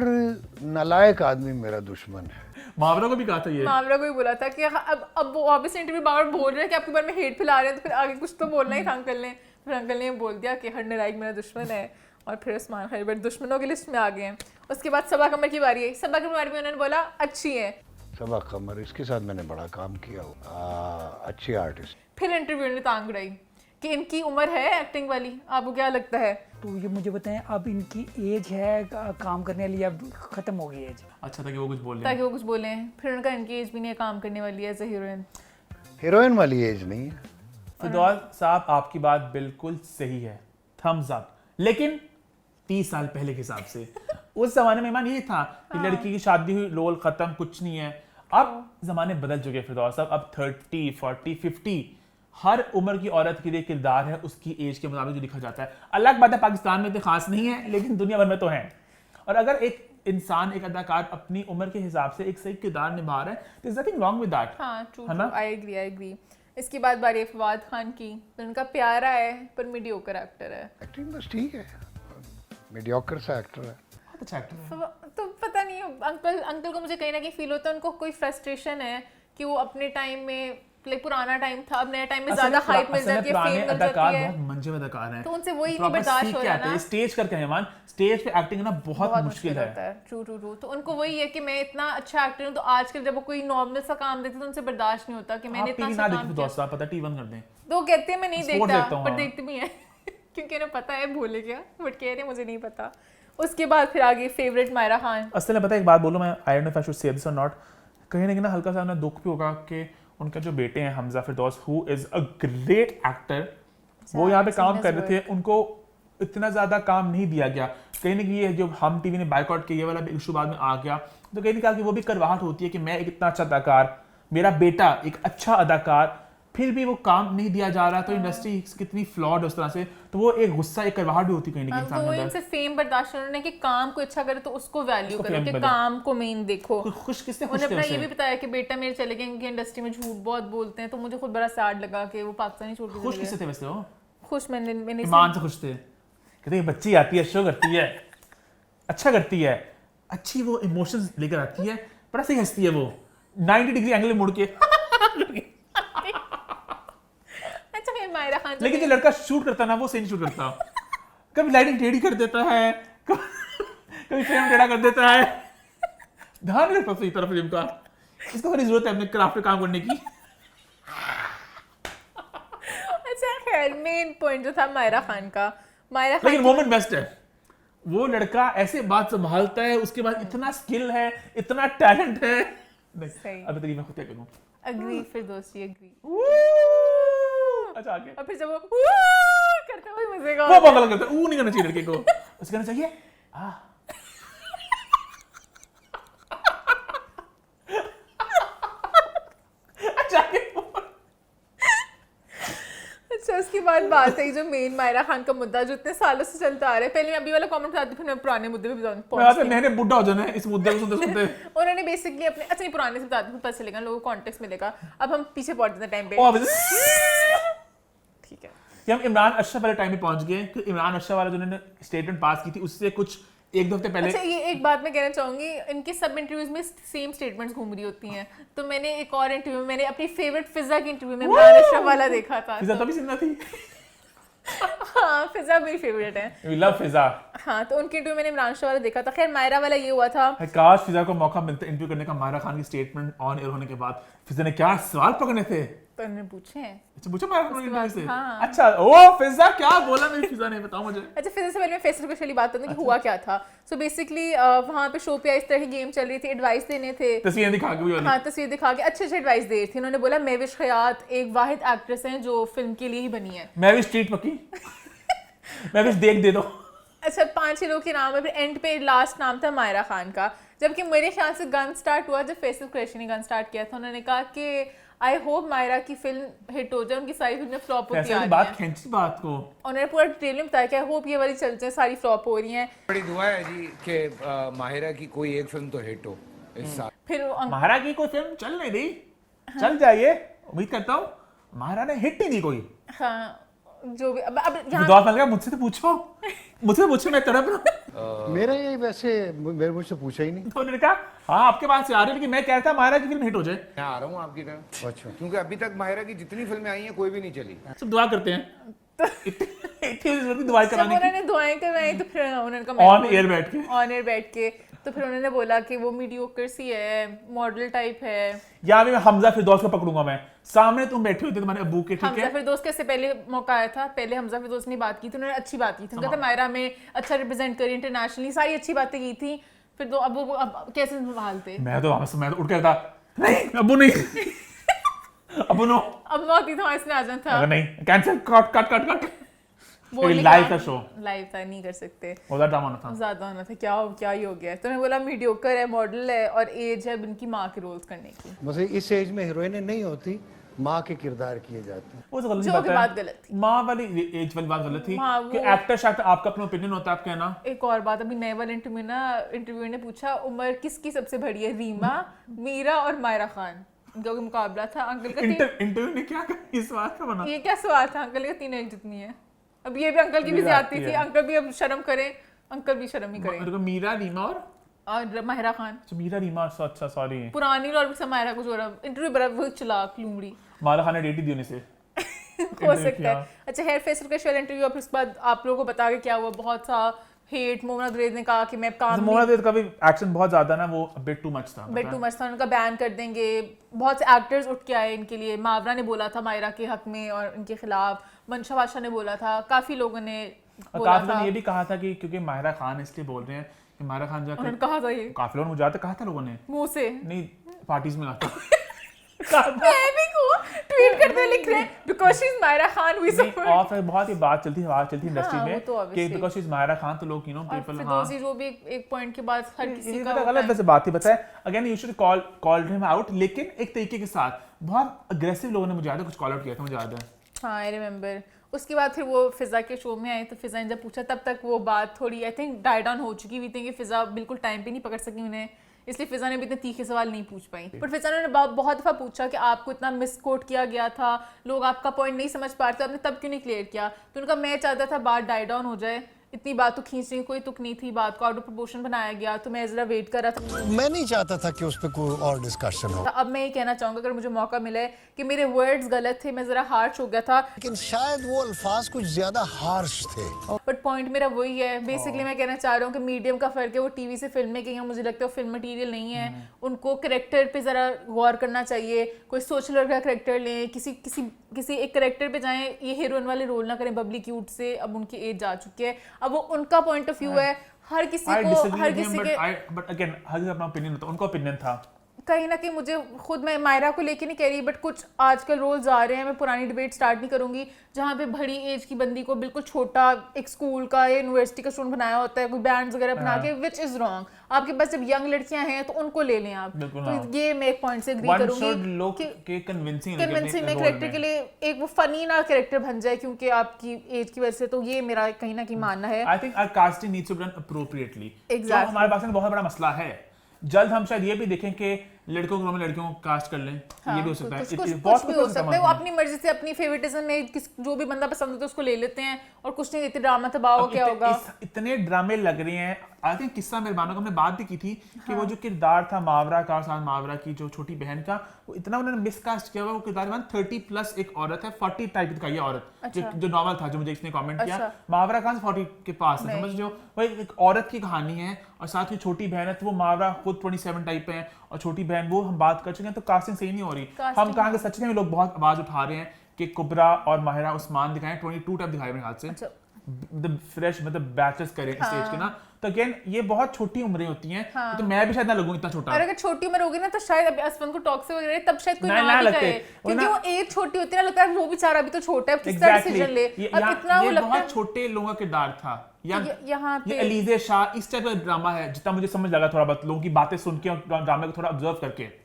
नालायक आदमी मेरा दुश्मन है। मावरा को भी कहा था ये, मावरा को भी बोला था कि अब वो ऑब्वियसली इंटरव्यू बार बोल रहे हैं कि आपके बारे में हेट फैला रहे हैं, तो फिर आगे कुछ तो बोलना ही था अंकल ने। फिर अंकल ने बोल दिया कि हर नालायक मेरा दुश्मन है, और फिर उस्मान खालिद भट्ट दुश्मनों की लिस्ट में आ गए हैं। उसके बाद सबा कमर की बारी आई। सबा कमर बारे में उन्होंने बोला अच्छी है। सबा कमर, इसके साथ मैंने बड़ा काम किया, अच्छी आर्टिस्ट। फिर इंटरव्यू ने टांग उड़ाई कि इनकी उम्र है एक्टिंग वाली, आपको क्या लगता है? तो ये मुझे बताएं अब इनकी एज है काम करने वाली, अब खत्म हो गई एज? अच्छा था कि वो कुछ बोल ताकि वो कुछ बोले। फिर उनका इनकी एज भी नहीं है काम करने वाली एज ए हीरोइन। हीरोइन वाली एज नहीं है। फिरदौस साहब आपकी बात बिल्कुल सही है, थम्स अप। लेकिन 30 साल पहले के हिसाब से उस जमाने में ईमान ये था कि लड़की की शादी हुई, रोल खत्म, कुछ नहीं है। अब जमाने बदल चुके हैं फिरदौस साहब, अब 30, 40, 50 हर उम्र की औरत के लिए किरदार है उसकी एज के मुताबिक जो लिखा जाता है। अलग बात है पाकिस्तान में तो खास नहीं है, लेकिन दुनिया भर में तो है। और अगर एक इंसान, एक अदाकार अपनी उम्र के हिसाब से एक सही किरदार निभा रहा है, there is nothing wrong with that. हाँ ट्रू, आई एग्री। इसके बाद बारी फवाद खान की। उनका प्यारा है पर मीडियोकर एक्टर है। एक्टिंग बस ठीक है, मीडियोकर सा एक्टर है। बहुत अच्छा एक्टर है। तो पता नहीं, अंकल को मुझे कहीं ना कहीं फील होता है उनको कोई फ्रस्ट्रेशन है कि वो अपने टाइम में लाइक पुराना टाइम था, अब नया टाइम में ज्यादा हाइप मिल जाती है, फेम मिल जाती है, बहुत मंजे में अदाकार हैं, तो उनसे वही नहीं बर्दाश्त हो रहा ना। स्टेज करके हैं मान, स्टेज पे एक्टिंग करना बहुत मुश्किल है। True true true. तो उनको वही है कि मैं इतना अच्छा एक्टर हूं, तो आजकल जब वो कोई नॉर्मल सा काम देखते तो उनसे बर्दाश्त नहीं होता कि मैंने इतना अच्छा काम किया। दोस्त पता टी 1 कर दें तो कहते हैं मैं नहीं देखता, पर हाँ। देखती भी है क्योंकि उन्हें पता है भूले क्या, बट कह रहे मुझे नहीं पता। उसके बाद फिर आगे फेवरेट मायरा खान। असल में पता है एक बात बोलूं मैं, I don't know if I should say this और नॉट, कहीं ना कहीं ना हल्का सा उन्हें दुख भी होगा कि उनके जो बेटे हैं Hamza Firdous, who is a great actor, वो यहाँ पे काम कर रहे थे, उनको इतना ज्यादा काम नहीं दिया गया। कहीं ना कहीं ये जो हम टीवी ने बायकॉट किया, ये वाला इशू बाद में आ गया, तो कहीं ना कहीं वो भी करवाहट होती है कि मैं एक इतना अच्छा अदाकार, मेरा बेटा एक अच्छा अदाकार, फिर भी वो काम नहीं दिया जा रहा, तो इंडस्ट्री कितनी फ्लॉड है उस तरह से, तो वो एक गुस्सा, एक करवाहट भी होती है कहीं ना कहीं इंसान के अंदर। इनसे फेम बर्दाश्त करने कि काम को अच्छा करे तो उसको वैल्यू करो, कि काम को मेन देखो। खुश किससे उन्होंने अपना ये भी बताया कि बेटा मेरे चले गए, इनकी इंडस्ट्री में झूठ बहुत बोलते हैं, तो मुझे खुद बड़ा सैड लगा कि वो पाकिस्तानी छोड़ के खुश किससे थे वैसे वो? खुश मैंने ईमान से खुश थे, कहते ये बच्ची आती है, शो करती है, अच्छा करती है, अच्छी वो इमोशंस लेकर आती है, बड़ा सही हंसती है वो 90 डिग्री एंगल में मुड़ के अच्छा फिर मायरा खान। लेकिन जो लड़का शूट करता ना वो सही नहीं शूट करता, कभी लाइटिंग टेढ़ी कर देता है, कभी फ्रेम टेढ़ा कर देता है, ध्यान नहीं रखता सही तरह फिल्म का। इसको थोड़ी जरूरत है अपने क्राफ्ट पे काम करने की। अच्छा खैर मेन पॉइंट जो था मायरा खान का, मायरा खान लेकिन मोमेंट बेस्ट है, वो लड़का ऐसे बात संभालता है, उसके बाद इतना स्किल है, इतना टैलेंट है। सही। अभी तक मैं खुद क्या करूं। अग्री फिर दोस्ती अग्री। अच्छा आगे। और फिर जब वो करता हुआ मजे का वो पागल करता है, नहीं करना चाहिए लड़के को, उसे कहना चाहिए अच्छा आगे। अच्छा उसके बाद बात है जो मेन मायरा खान का मुद्दा जो इतने सालों से चलता आ रहा है। पहले मैं अभी वाला कमेंट बताती हूँ, फिर मैं पुराने मुद्दे पे पहुंचती हूँ। मैंने बुढ़ा हो जाना है इस मुद्दे को सुनते सुनते। उन्होंने बेसिकली अपने अच्छा नहीं पुराने से बताती हूँ, पता चलेगा लोगों को कॉन्टेक्स्ट मिलेगा। अब हम पीछे पहुंच जाते हैं टाइम पे, ठीक है। कि हम इमरान अशरफ वाले टाइम पे पहुंच गए कि इमरान अशरफ वाला जो उन्होंने स्टेटमेंट पास की थी उससे कुछ एक दो हफ्ते पहले। अच्छा ये एक बात मैं कहना चाहूंगी, इनके सब इंटरव्यूज में सेम स्टेटमेंट्स घूम रही होती हैं। तो मैंने एक और इंटरव्यू में मैंने अपनी फेवरेट फिजा की इंटरव्यू में इमरान अशरफ वाला देखा था। फिजा तभी जिंदा थी। हाँ फिजा मेरी फेवरेट है, वी लव फिजा। हाँ तो उनकी इंटरव्यू मैंने इमरान अशरफ वाला देखा था। खैर मायरा वाला ये हुआ था, काश फिजा को मौका मिलता इंटरव्यू करने का मायरा खान की स्टेटमेंट ऑन एयर होने के बाद। फिजा ने क्या सवाल पकड़ने थे, तो उन्होंने पूछे हैं। अच्छा पूछा मायरा खान इंटरव्यू से। हाँ। अच्छा ओ फिजा क्या बोला मेरी फिजा ने, बताओ मुझे। अच्छा फिर से पहले मैं फेस टू फेस वाली बात करती हूँ कि हुआ क्या था। सो बेसिकली वहाँ पे शो पे इस तरह की गेम चल रही थी, एडवाइस देने थे, तस्वीरें दिखा के भी हाँ तस्वीर दिखा के अच्छे अच्छे एडवाइस दे रही थी। उन्होंने बोला महविश खयात एक वाहिद एक्ट्रेस हैं जो फिल्म के लिए ही बनी है। मैं भी स्ट्रीट पक्की मैं भी देख दे दो। अच्छा 5-6 लोग के नाम है, फिर एंड पे लास्ट नाम था मायरा खान का। जबकि मेरे ख्याल से गन स्टार्ट हुआ जब फैसल कुरैशी ने गन स्टार्ट किया था। उन्होंने कहा कि आई होप मायरा की फिल्म हिट हो जाए, उनकी सारी फिल्में फ्लॉप होती आ रही बात हैं। खींची बात को उन्होंने पूरा डिटेल में बताया कि आई होप ये वाली चलते हैं, सारी फ्लॉप हो रही हैं। बड़ी दुआ है जी कि माहिरा की कोई एक फिल्म तो हिट हो इस साल। फिर महारा की कोई फिल्म चल नहीं रही, चल जाइए उम्मीद करता हूँ। महारा ने हिट ही नहीं कोई। हाँ जो भी अब यहाँ विद्वान मिल गया, मुझसे तो पूछो, मुझसे पूछो, मैं तड़प रहा हूँ। मेरा ये वैसे मेरे मुझसे पूछा ही नहीं। तो उन्होंने कहा हाँ आपके पास से आ रही है, लेकिन मैं कहता महारा की फिल्म हिट हो जाए। मैं आ रहा हूँ आपकी तरफ, अच्छा क्योंकि अभी तक माहिरा की जितनी फिल्में आई हैं कोई भी नहीं चली। सब दुआ करते हैं, इतनी दुआ जब कराने की उन्होंने दुआएं करवाई तो फिर उन्होंने कहा ऑन एयर बैठ के। ऑन एयर बैठ के तो फिर उन्होंने बोला कि वो मीडियोकर सी है, मॉडल टाइप है। या भी मैं हमजा फिरदौस को पकड़ूंगा, मैं सामने तुम बैठे हुए थे तुम्हारे अब्बू के, ठीक हमजा है। फिरदौस के से पहले मौका आया था, पहले हमजा फिरदौस ने बात की थी, उन्होंने अच्छी बात की थी, उन्होंने कहा मायरा में अच्छा रिप्रेजेंट करी इंटरनेशनली, सारी अच्छी बातें की थी। फिर तो अब वो अब कैसे संभालते, मैं तो उठ गया था, नहीं अब्बू नहीं अब्बू नो, अब मौत ही था, इसने आ जाना था। अगर नहीं cancel, cut cut cut cut. वो लाइव था शो, लाइव था, नहीं कर सकते, बहुत ड्रामा होना था, ज्यादा होना था। क्या ही हो गया है। तो मैं बोला मीडियोकर है, मॉडल है और एज है इनकी माँ के रोल्स करने की। बस इस एज में हीरोइनें नहीं होती, माँ के किरदार किए जाते हैं। वो तो गलत जो बात भी है। बात गलत थी, माँ वाली एज वाली बात गलत थी हाँ, कि वो- एक्टर शाक्टर आपका अपना ओपिनियन होता है, आप कहना। एक और बात, अभी नए वाले इंटरव्यू ने पूछा उम्र किसकी सबसे बड़ी है, रीमा, मीरा और मायरा खान, इनका कोई मुकाबला था। अंकल का इंटरव्यू ने क्या कहा, इस बात का बना। ये क्या सवाल था, अंकल का 3 एक जितनी है। अब ये भी अंकल की भी ये ज्यादती आती थी, है। अंकल भी अब शर्म करें। अंकल भी शर्म ही करें। मेरे को मीरा रीमा और माहिरा खान, अच्छा मीरा रीमा, अच्छा सॉरी, पुरानी और से माहिरा कुछ और इंटरव्यू बड़ा वो चलाक लूमड़ी मारा खान ने डेट ही दी उन्हें से हो सकता है। अच्छा, हेयर फेस्टिवल का शेयर इंटरव्यू, और फिर उसके बाद आप लोगों को बता के क्या हुआ, बहुत सा हेट। मोहम्मद रेज ने कहा कि मैं काम मोहना देव का भी एक्शन बहुत ज्यादा ना, वो बिट टू मच था, बेट टू मच था, उनका बैन कर देंगे। बहुत से एक्टर्स उठ के आए इनके लिए। मावरा ने बोला था मायरा के हक में और इनके खिलाफ, मनशा बादशाह ने बोला था, काफी लोगों ने बोला काफी था। लोगों ने ये भी कहा था कि क्योंकि माहिरा खान इसलिए बोल रहे हैं कि माहिरा खान जो उन्होंने कहा था ये काफी लोगों ने मुझे कहा था लोगों ने, मुंह से, नहीं पार्टीज में आता मैं भी को ट्वीट करते हुए लिख रहे हैं because she is Maira Khan we support. और फिर बहुत ही बात चलती इंडस्ट्री हाँ, में वो तो कि obviously। Because she is Mahira Khan, तो लोग पीपल फिरदौसी जो भी एक पॉइंट के बाद हर किसी का गलत वैसे बात ही बताए। Again you should call him out, लेकिन एक तरीके के साथ बहुत अग्रेसिव लोगों ने मुझे याद है कुछ कॉल आउट किया था, मुझे याद है। हाँ, आई रिमेंबर। उसके बाद फिर वो फिजा के शो में आए तो फिजा ने जब पूछा, तब तक वो बात थोड़ी आई थिंक डाई डाउन हो चुकी हुई थी कि फिजा बिल्कुल टाइम पे नहीं पकड़ सकी उन्हें, इसलिए फिजा ने भी इतने तीखे सवाल नहीं पूछ पाई। पर फिजा ने बहुत दफ़ा पूछा कि आपको इतना मिसकोट किया गया था, लोग आपका पॉइंट नहीं समझ पा रहे थे, आपने तब क्यों नहीं क्लियर किया। तो उनका मैं चाहता था बात डाई डाउन हो जाए, इतनी बात तो खींचने की कोई तुक नहीं थी, बात को आउट ऑफ प्रोपोर्शन बनाया गया, तो मैं जरा वेट कर रहा था। मैं नहीं चाहता था कि उस पर कोई और डिस्कशन हो, अब मैं ये कहना चाहूँगा अगर मुझे मौका मिले कि मेरे वर्ड्स गलत थे, मैं ज़रा हार्श हो गया था, लेकिन शायद वो अल्फाज कुछ ज्यादा हार्श थे। बट पॉइंट मेरा वही है। बेसिकली मैं कहना चाह रहा हूँ कि मीडियम का फ़र्क है, वो टीवी से फिल्में गई हैं, मुझे लगता है वो फिल्म मटीरियल नहीं है, उनको करेक्टर पे ज़रा गौर करना चाहिए। कोई सोशल वर्क का करेक्टर लें, किसी एक करेक्टर पे जाएं, ये हीरोइन वाले रोल ना करें बबली क्यूट से। अब उनकी एज जा चुकी है, अब वो उनका पॉइंट ऑफ व्यू है, हर किसी के बट अगेन हर किसी अपना ओपिनियन होता है, उनका ओपिनियन था। कहीं ना कहीं मुझे खुद, मैं मायरा को लेके नहीं कह रही, बट कुछ आजकल रोल्स आ रहे हैं, मैं पुरानी डिबेट स्टार्ट नहीं करूंगी, जहाँ पे बड़ी एज की बंदी को बिल्कुल छोटा एक स्कूल का या यूनिवर्सिटी का स्टूडेंट बनाया होता है, कोई बैंड्स वगैरह बना के, विच इज रॉन्ग। आपके पास जब यंग लड़कियां हैं तो उनको ले लें आप। तो ये मैं एक पॉइंट से एग्री करूंगी कि कन्विंसिंग में कैरेक्टर के लिए एक वो फनी ना कैरेक्टर बन जाए क्योंकि आपकी एज की वजह से। तो ये मेरा कहीं ना कहीं मानना है। I think our casting needs to be done appropriately. Exactly। हमारे पास में बहुत बड़ा मसला है। जल्द हम शायद ये भी देखें कि लड़कों के रोल में लड़कियों को कास्ट कर लें। हाँ, ये भी हो सकता है। कुछ भी हो सकता है। वो अपनी मर्जी से अपनी फेवरेटिज्म में जो भी बंदा पसंद होता है उसको ले लेते हैं और कुछ नहीं देते। ड्रामा तबाह हो क्या होगा। इतने ड्रामे लग रहे हैं। आई थिंक किस्सा मेहरबानों का हमने बात भी की थी कि वो जो किरदार था मावरा का, साथ मावरा की जो छोटी बहन का, वो इतना उन्होंने मिसकास्ट किया हुआ। वो किरदार 30 प्लस एक औरत है, 40 टाइप की ये औरत जो नॉवल था, जो मुझे इसने कमेंट किया, मावरा खान 40 के पास है, समझ लो। वही एक औरत की कहानी है और साथ ही छोटी बहन है, तो वो मावरा खुद 27 टाइप है और छोटी बहन वो हम बात कर चुके हैं। तो कास्टिंग सही नहीं हो रही। हम कहाँ के सच में लोग बहुत आवाज उठा रहे हैं कि कुबरा और माहिरा उस्मान दिखाएं, 22 टाइप दिखाए मेरे हाथ से, फ्रेश मतलब बैचेस करें स्टेज के ना। तो अगेन ये बहुत छोटी उम्रें होती हैं। तो मैं भी शायद ना लगूं इतना छोटा। और अगर छोटी उम्र होगी ना तो शायद अभी असफन को टॉक्सिक वगैरह तब शायद कोई ना भी कहे, क्योंकि वो एज छोटी होती है ना, लगता है वो बेचारा अभी तो छोटा है, किस तरह डिसीजन ले। अब इतना वो लगता है बहुत छोटे लोगों का किरदार था। यहाँ पे अलीज़े शाह इस टाइप का ड्रामा है, जितना मुझे समझ लगा थोड़ा बहुत लोगों की बातें सुन के और ड्रामे को थोड़ा ऑब्जर्व करके।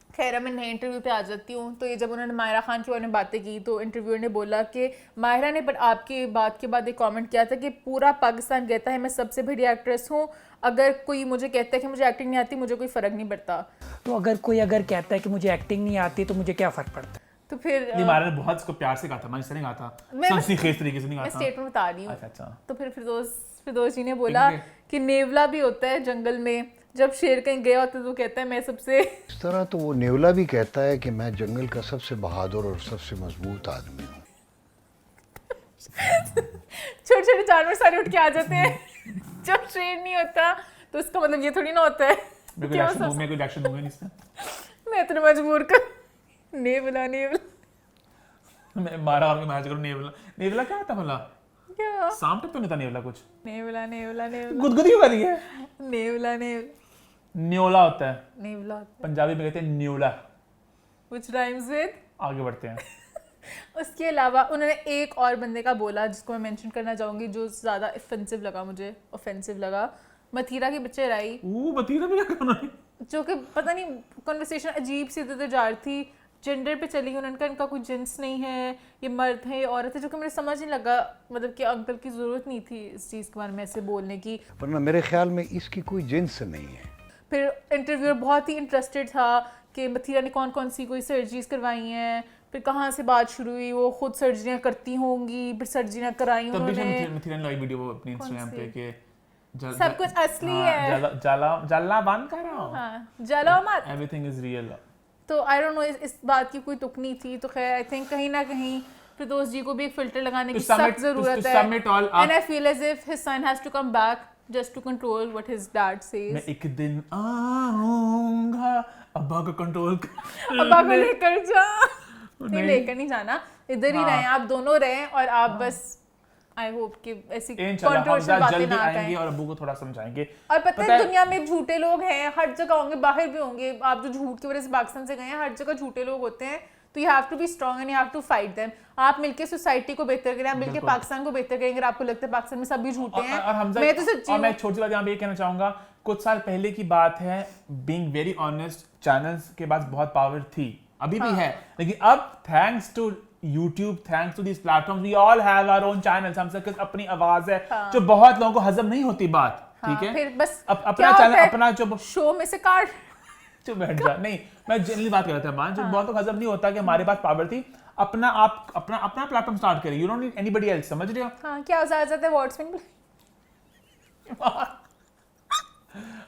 खैर मैं नए इंटरव्यू पे आ जाती हूँ। तो ये जब उन्होंने माहिरा खान के बारे में बातें की तो इंटरव्यूअर ने बोला कि माहिरा ने, बट आपकी बात के बाद एक कमेंट किया था कि पूरा पाकिस्तान कहता है मैं सबसे बड़ी एक्ट्रेस हूँ, अगर कोई मुझे कहता है कि मुझे एक्टिंग नहीं आती, मुझे कोई फर्क नहीं पड़ता। तो अगर कोई कहता है कि मुझे एक्टिंग नहीं आती तो मुझे क्या फर्क पड़ता है? तो फिर माहिरा ने बहुत इसको प्यार से कहा था, मैंने इससे नहीं कहा था, सनसनीखेज तरीके से नहीं कहा था। मैं स्टेटमेंट बता रही हूँ। अच्छा। तो फिर फिरदौस जी ने बोला कि नेवला भी होता है जंगल में, जब शेर कहीं गया होता है तो कहता है मैं सबसे। इस तरह तो वो नेवला भी कहता है कि मैं जंगल का सबसे बहादुर और सबसे मजबूत आदमी हूँ। छोटे छोटे जानवर सारे उठ के आ जाते हैं जब शेर नहीं होता, तो इसका मतलब ये थोड़ी ना होता है। मैं कोई रिएक्शन दूंगा नहीं इसमें। मैं इतना मजबूर कर नेवला मैं मारा और मैच करूं। नेवला क्या था भला? क्या सांप तो नहीं था नेवला कुछ? नेवला गुदगुदी क्यों कर रही है? नेवला न्योला होता है, नेवला पंजाबी में कहते हैं न्योला। Which rhymes with. आगे बढ़ते हैं। उसके अलावा उन्होंने एक और बंदे का बोला जिसको मैं मेंशन करना चाहूंगी, जो ज़्यादा ऑफेंसिव लगा मुझे, मथीरा की बच्चे राई। मथीरा भी क्या उन्होंने, जो कि पता नहीं कन्वर्सेशन अजीब सी इधर जा रही थी, जेंडर पे चली गई। उन्होंने इनका कोई जिन्स नहीं है, ये मर्द है, ये औरत है, जो कि मुझे समझ नहीं लगा, मतलब कि अंकल की ज़रूरत नहीं थी इस चीज़ के बारे में ऐसे बोलने की। वरना मेरे ख्याल में इसकी कोई जिन्स नहीं है। फिर इंटरव्यूअर बहुत ही इंटरेस्टेड था कि मथीरा ने कौन कौन सी कोई सर्जरीज करवाई हैं, फिर कहाँ से बात शुरू हुई, वो खुद सर्जरियाँ करती होंगी, फिर सर्जरियाँ कराई उन्होंने। मथीरा ने लाई वीडियो अपनी इंस्टाग्राम पे कि सब कुछ असली है। जलना बंद कर रहा हूँ, हाँ, जलो मत। Everything is real. तो आई डोंट नो इस बात की कोई तुक नहीं थी, तो खैर आई थिंक कहीं ना कहीं फिरदौस जी को भी एक फिल्टर लगाने की सख्त जरूरत है, and I feel as if his son has to come back just to control what his dad says. मैं एक दिन आऊंगा अब्बा को कंट्रोल अब्बा को लेकर जा, नहीं लेकर नहीं जाना, इधर ही रहें आप दोनों रहें, और आप बस आई होप कि ऐसी कंट्रोवर्शियल बातें ना आएंगे और अब्बू को थोड़ा समझाएंगे। और पता है दुनिया में झूठे लोग हैं, हर जगह होंगे, बाहर भी होंगे। आप जो झूठ की वजह से पाकिस्तान से गए हैं, हर जगह झूठे लोग होते हैं, तो you have to be strong and you have to fight them. आप मिलके सोसाइटी को बेहतर करें, आप मिलके पाकिस्तान को बेहतर करेंगे। आपको लगता है पाकिस्तान में सभी झूठे हैं, मैं तो सच्ची हूं। मैं छोटी सी बात यहाँ पे ये कहना चाहूंगा, कुछ साल पहले की बात है, बीइंग वेरी ऑनेस्ट, चैनल्स के पास बहुत पावर थी, अभी भी है, लेकिन अब thanks to YouTube, thanks to these platforms, we all have our own channels। हम सबके अपनी आवाज है, जो बहुत लोगों को हजम नहीं होती बात, ठीक है, फिर बस अपना चैनल, अपना जो शो में से काट चुप बैठ जा। नहीं, मैं जनरली बात कर रहा था मान, जो बहुत लोग हजम नहीं होता कि हमारे पास पावर थी, अपना आप अपना प्लेटफॉर्म स्टार्ट करें, you don't need anybody else, समझ रहे हो? हाँ, क्या इजाजत है वर्ड्स में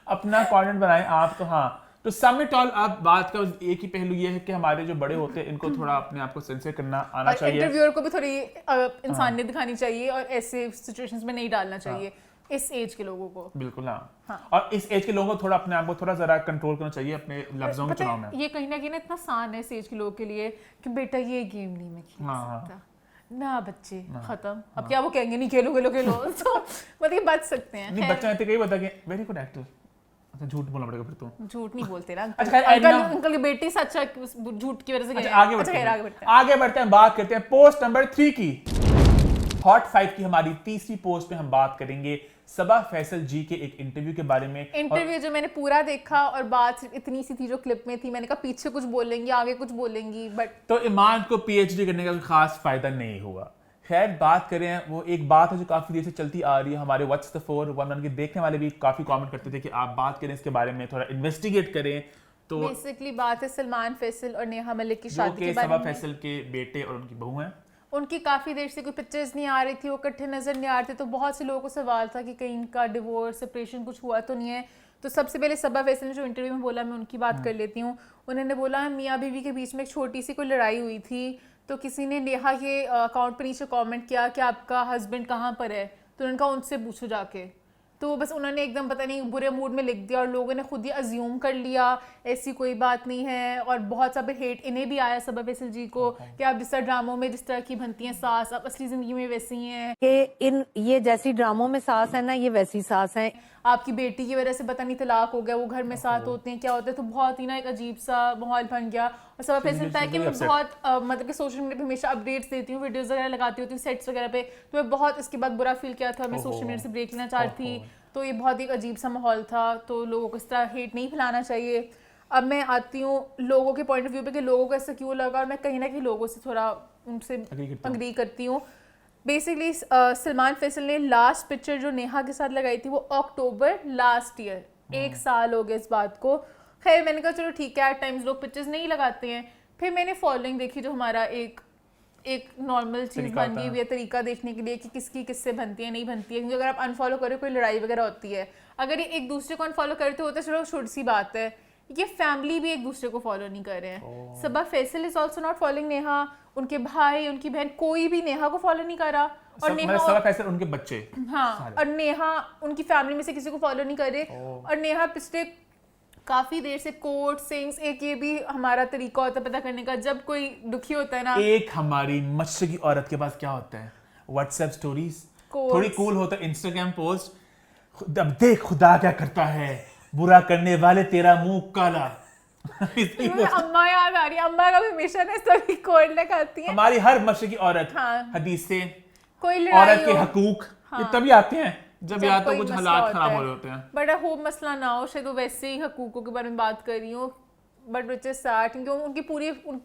अपना कंटेंट बनाएं आप। तो हाँ, तो समिट ऑल, अब बात का एक ही पहलू ये है कि हमारे जो बड़े होते हैं इनको थोड़ा अपने आप को सेंसर करना आना चाहिए, इंटरव्यूअर को भी थोड़ी इंसानियत दिखानी चाहिए और ऐसे सिचुएशंस में नहीं डालना चाहिए इस एज के लोगों को। बिल्कुल हाँ। और इस एज के लोगों को थोड़ा अपने आप को थोड़ा जरा कंट्रोल करना चाहिए अपने लफ्जों के चुनाव में। ये कहीं ना कहीं इतना आसान है इस एज के लोगों के लिए कि बेटा ये गेम नहीं मैं खेल सकता ना, बच्चे खत्म, अब क्या वो कहेंगे नहीं खेलो तो मतलब बच सकते हैं। नहीं, बच्चा ऐसे कहीं बता के वेरी गुड एक्टर, अच्छा झूठ बोलना पड़ेगा फिर तो। झूठ नहीं बोलते ना अंकल की बेटी से अच्छा झूठ की वजह से गए। आगे बढ़ते हैं, बात करते हैं पोस्ट नंबर 3 की। हॉट 5 की हमारी तीसरी पोस्ट पे हम बात करेंगे सबा फैसल जी के एक इंटरव्यू के बारे में। इंटरव्यू जो मैंने पूरा देखा और बात सिर्फ इतनी सी थी जो क्लिप में थी, मैंने कहा पीछे कुछ बोलेंगी आगे कुछ बोलेंगी, बट तो ईमान को पीएचडी करने का कोई खास फायदा नहीं हुआ। खैर बात करें, वो एक बात है जो काफी देर से चलती आ रही है, हमारे व्हाट्स द 411 के देखने वाले भी काफी कमेंट करते थे कि आप बात करें इसके बारे में, थोड़ा इन्वेस्टिगेट करें। तो बेसिकली बात है सलमान फैसल और नेहा मलिक की शादी के बारे में। सबा फैसल के बेटे और उनकी बहू हैं, उनकी काफ़ी देर से कोई पिक्चर्स नहीं आ रही थी, वो इकट्ठे नज़र नहीं आ रहे थे, तो बहुत से लोगों को सवाल था कि कहीं इनका डिवोर्स सेपरेशन कुछ हुआ तो नहीं है। तो सबसे पहले सबा फैसल ने जो इंटरव्यू में बोला, मैं उनकी बात कर लेती हूँ। उन्होंने बोला मियाँ बीवी के बीच में एक छोटी सी कोई लड़ाई हुई थी, तो किसी ने नेहा के अकाउंट पर नीचे कमेंट किया कि आपका हस्बैंड कहाँ पर है, तो उन्होंने कहा उनसे पूछो जाके। तो बस उन्होंने एकदम पता नहीं बुरे मूड में लिख दिया और लोगों ने खुद ही अज्यूम कर लिया ऐसी कोई बात नहीं है, और बहुत सा हेट इन्हें भी आया सबा फैसल जी को कि आप जिस तरह ड्रामों में जिस तरह की बनती हैं सास, आप असली जिंदगी में वैसी ही हैं, कि ये जैसी ड्रामों में सास है ना, ये वैसी सास है। आपकी बेटी की वजह से पता नहीं तलाक हो गया, वो घर में साथ होते हैं क्या होता है, तो बहुत ही ना एक अजीब सा माहौल बन गया। और सबा फैसल था कि मैं बहुत मतलब कि सोशल मीडिया पे हमेशा अपडेट्स देती हूँ, वीडियोस वगैरह लगाती होती हूँ सेट्स वगैरह पे, तो मैं बहुत इसके बाद बुरा फील किया था, मैं सोशल मीडिया से ब्रेक लेना चाहती थी, तो ये बहुत ही अजीब सा माहौल था, तो लोगों को इस तरह हेट नहीं फैलाना चाहिए। अब मैं आती हूँ लोगों के पॉइंट ऑफ व्यू पे कि लोगों को ऐसा क्यों लगा, और मैं कहीं ना कहीं लोगों से थोड़ा उनसे अग्री करती हूँ। बेसिकली सलमान फैसल ने लास्ट पिक्चर जो नेहा के साथ लगाई थी वो अक्टूबर लास्ट ईयर, 1 साल हो गया इस बात को। खैर मैंने कहा चलो ठीक है, एट टाइम्स लोग पिक्चर्स नहीं लगाते हैं। फिर मैंने फॉलोइंग देखी जो हमारा एक नॉर्मल चीज़ बन गई हुई है तरीका देखने के लिए कि किसकी किससे बनती है नहीं बनती है, क्योंकि अगर आप अनफॉलो करो कोई लड़ाई वगैरह होती है, अगर ये एक दूसरे को अनफॉलो करते होते चलो छोटी सी बात है, ये फैमिली भी एक दूसरे को फॉलो नहीं कर रहे हैं। Saba Faisal is also not following Neha, उनके भाई उनकी बहन कोई भी नेहा को फॉलो नहीं कर रहा, और नेहा सबा फैसल उनके बच्चे, हाँ, और नेहा उनकी फैमिली में से किसी को फॉलो नहीं कर रहे, और नेहा पिछले काफी देर से कोट सिंग्स, एक ये भी हमारा तरीका होता है पता करने का, जब कोई दुखी होता है ना, एक हमारी मशरकी औरत के पास क्या होता है, व्हाट्सएप स्टोरीज, थोड़ी कूल होता है, इंस्टाग्राम पोस्ट, अब देख खुदा क्या करता है, बुरा करने वाले तेरा मुंह काला। अम्मा याद आ रही है, अम्मा का भी हमेशा ना सभी कोड लगाती है, हमारी हर मशरकी औरत हाँ, हदीस से कोई औरत के हकूक ये तभी आते हैं जब या तो कुछ हालात खराब हो रहे होते हैं, बट आई होप मसला ना हो, शायद वो वैसे ही हकूकों के बारे में बात कर रही हूँ, बट विच इज सैड क्योंकि उनकी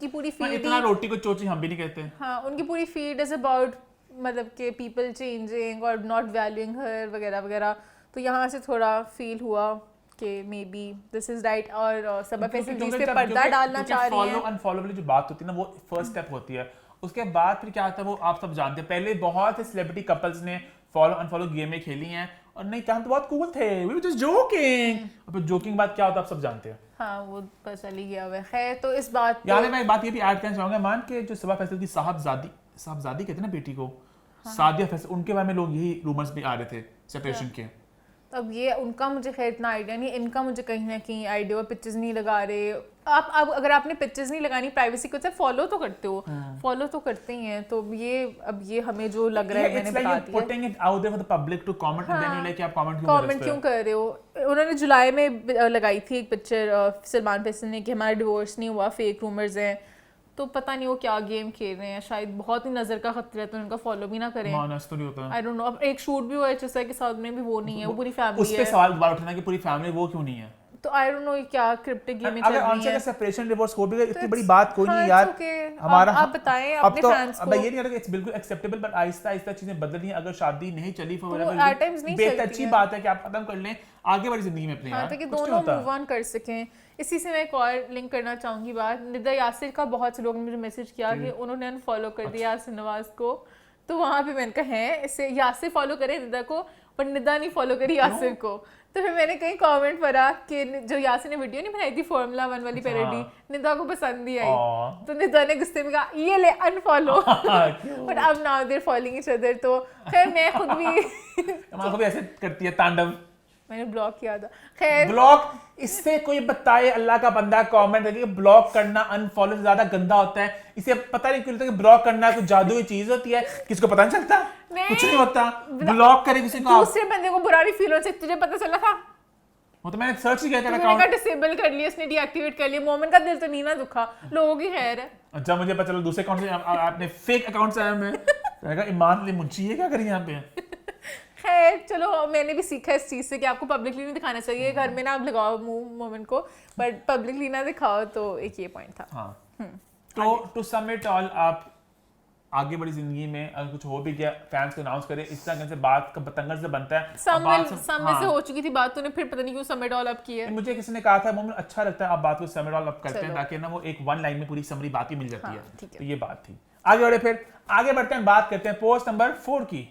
पूरी फीड इतना रोटी को चोची हम भी नहीं कहते, हाँ, उनकी पूरी फीड इज अबाउट मतलब के पीपल चेंजिंग और नॉट वैल्यूइंग हर वगैरह वगैरह, तो यहाँ से थोड़ा फील हुआ कि may be this is right, और सबा फैसल जिस पे पर्दा डालना चाह रही है। फॉलो अनफॉलो वाली जो बात होती है ना, वो फर्स्ट स्टेप होती है, उसके बाद फिर क्या आता है वो आप सब जानते हैं। पहले बहुत से सेलिब्रिटी कपल्स ने फॉलो अनफॉलो गेमें खेली हैं और नहीं क्या हम तो बहुत कूल थे, वी वर जस्ट जोकिंग। और फिर जोकिंग बात क्या होता है आप सब जानते हैं। हाँ वो पता चल ही गया हुआ है। खैर तो इस बात यहाँ पे मैं एक बात ये भी ऐड करना चाहूंगा, मान के जो सबा फैसल की साहबजादी कहते हैं ना बेटी को, सादिया फैसल, उनके बारे में लोग यही रूमर्स भी आ रहे थे सेपरेशन के। अब ये उनका मुझे खैर इतना आइडिया नहीं, इनका मुझे कहीं ना कहीं आइडिया और पिक्चर्स नहीं लगा रहे आप। अब अगर आपने पिक्चर्स नहीं लगानी प्राइवेसी को तो फॉलो तो करते हो, फॉलो तो करते ही हैं, तो ये अब ये हमें जो लग रहा है मैंने बता दिया। Putting it out there for the public to comment and then you like आप कमेंट क्यों कर रहे हो। उन्होंने जुलाई में लगाई थी एक पिक्चर सलमान फैसल ने कि हमारा डिवोर्स नहीं हुआ, फेक रूमर्स हैं, तो पता नहीं वो क्या गेम खेल रहे हैं, शायद बहुत ही नजर का खतरा है तो उनका फॉलो भी ना करें। मानस तो नहीं होता। I don't know. अब एक शूट भी हुआ है HSI के साथ में भी, वो नहीं है, वो पूरी फैमिली उस पे है। सवाल दोबारा उठना कि पूरी फैमिली वो क्यों नहीं है, तो आई डोंट नो क्या क्रिप्टिक गेमें चल अगर रही ऑनसेट हैं। सेपरेशन डिवोर्स हो भी गई इतनी बड़ी बात कोई हाँ, नहीं it's यार। okay। हमारा आप बताएं अब अपने तो फैंस अब को। ये नहीं कहता कि इट्स बिल्कुल एक्सेप्टेबल, बट आहिस्ता आहिस्ता चीजें बदल रही हैं। अगर शादी नहीं चली वो at times नहीं चलती अच्छी है। बात है कि आप खत्म कर लें आगे वाली जिंदगी में अपने हाँ, यार, ताकि कुछ नहीं दोनों होता। मूव ऑन कर सकें। इसी से मैं एक और लिंक करना चाहूंगी बात, निदा यासिर का बहुत से लोगों ने मुझे मैसेज किया कि उन्होंने अनफॉलो कर दिया यासिर नवाज को, तो वहां पे मैंने कहा है इससे यासिर फॉलो करे निदा को पर निदा नहीं फॉलो करी यासिर को। तो फिर मैंने कहीं कमेंट पढ़ा कि जो यासिर ने वीडियो नहीं बनाई थी फॉर्मूला 1 वाली पैरोडी, निदा को पसंद नहीं आई, तो निदा ने गुस्से में कहा ये ले अनफॉलो। बट अब now they are following each other. तो खैर मैं खुद भी हमारा भी ऐसे करती है तांडव। मैंने ब्लॉक किया था। खैर ब्लॉक, इससे कोई बताए अल्लाह का बंदा कमेंट करके ब्लॉक करना अनफॉलो से ज्यादा गंदा होता है। इसे पता नहीं क्यों लगता है कि ब्लॉक करना कोई जादुई चीज होती है, किसको पता नहीं चलता, कुछ नहीं होता। ब्लॉक करे किसी को, दूसरे बंदे को बुरा नहीं फील हो सकता, तुझे पता चला था? वो तो मैंने सर्च ही किया था मैंने अकाउंट, कहा डिसेबल कर लिया, इसने डीएक्टिवेट कर लिया। मोमेंट का दिल तो नहीं ना दुखा, लोगों की खैर है। जब मुझे पता चला दूसरे अकाउंट से आपने फेक अकाउंट से आया, मैं कहा ईमान ले मुंशी है क्या करी यहाँ पे। खैर चलो मैंने भी सीखा इस चीज से कि आपको पब्लिकली नहीं दिखाना चाहिए, घर में ना आप लगाओ मोमेंट को, बट पब्लिकली ना दिखाओ, तो एक ये पॉइंट था। हाँ तो टू सम इट ऑल, आप आगे बड़ी जिंदगी में अगर कुछ हो भी गया फैंस को अनाउंस करें, इस तरह से बात का बतंगड़ से बनता है। सम में से हो चुकी थी बात, तूने फिर पता नहीं क्यों समिट ऑल अप की है। मुझे किसी ने कहा था मोमेंट अच्छा लगता है आप बात को समिट ऑल अप करते हैं ताकि ना वो एक वन लाइन में पूरी समरी बात ही मिल जाती है। ठीक है। तो ये बात थी। आगे बढ़े, फिर आगे बढ़ते हैं, बात करते हैं पोस्ट नंबर 4 की।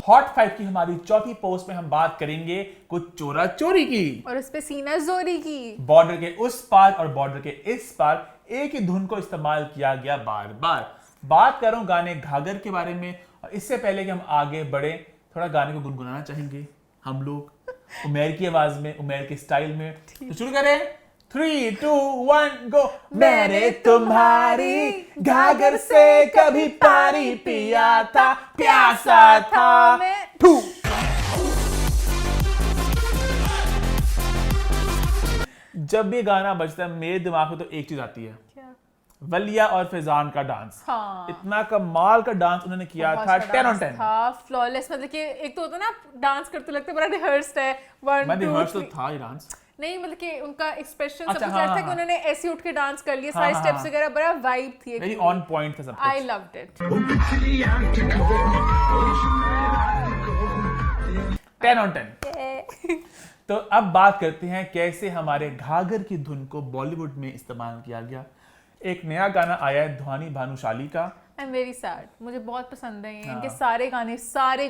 हॉट 5 की हमारी चौथी पोस्ट में हम बात करेंगे कुछ चोरा चोरी की और उस पे सीना जोरी की। बॉर्डर के उस पार और बॉर्डर के इस पार एक ही धुन को इस्तेमाल किया गया बार बार। बात कर रहा हूं गाने घाघर के बारे में, और इससे पहले कि हम आगे बढ़े थोड़ा गाने को गुनगुनाना चाहेंगे हम लोग उमेर की आवाज में, उमेर के स्टाइल में। तो शुरू करें 3, 2, 1 गो। मैंने तुम्हारी घाघर से कभी पानी पिया था, प्यासा था मैं। जब भी गाना बजता है मेरे दिमाग में तो एक चीज आती है, वलिया और फैजान का डांस। हाँ। इतना कमाल का डांस उन्होंने किया था, 10 on 10 था, फ्लॉलेस। मतलब कि एक तो होता है ना डांस करते लगते बड़ा रिहर्स्ड है, 1 मैं 2 रिहर्स तो 3 था ही डांस नहीं, मतलब कि उनका एक्सप्रेशन सब अच्छा, कुछ हाँ, ऐसा था हाँ, कि उन्होंने ऐसे उठ के डांस कर लिए, हाँ, सारे हाँ, स्टेप्स हाँ। वगैरह, बड़ा वाइब थी। वेरी ऑन पॉइंट था सब आई कुछ। Loved it. 10 on 10। तो अब बात करते हैं कैसे हमारे घाघर की धुन को बॉलीवुड में इस्तेमाल किया गया। एक नया गाना आया है ध्वनि भानुशाली का, आई एम वेरी सैड, मुझे बहुत पसंद है इनके सारे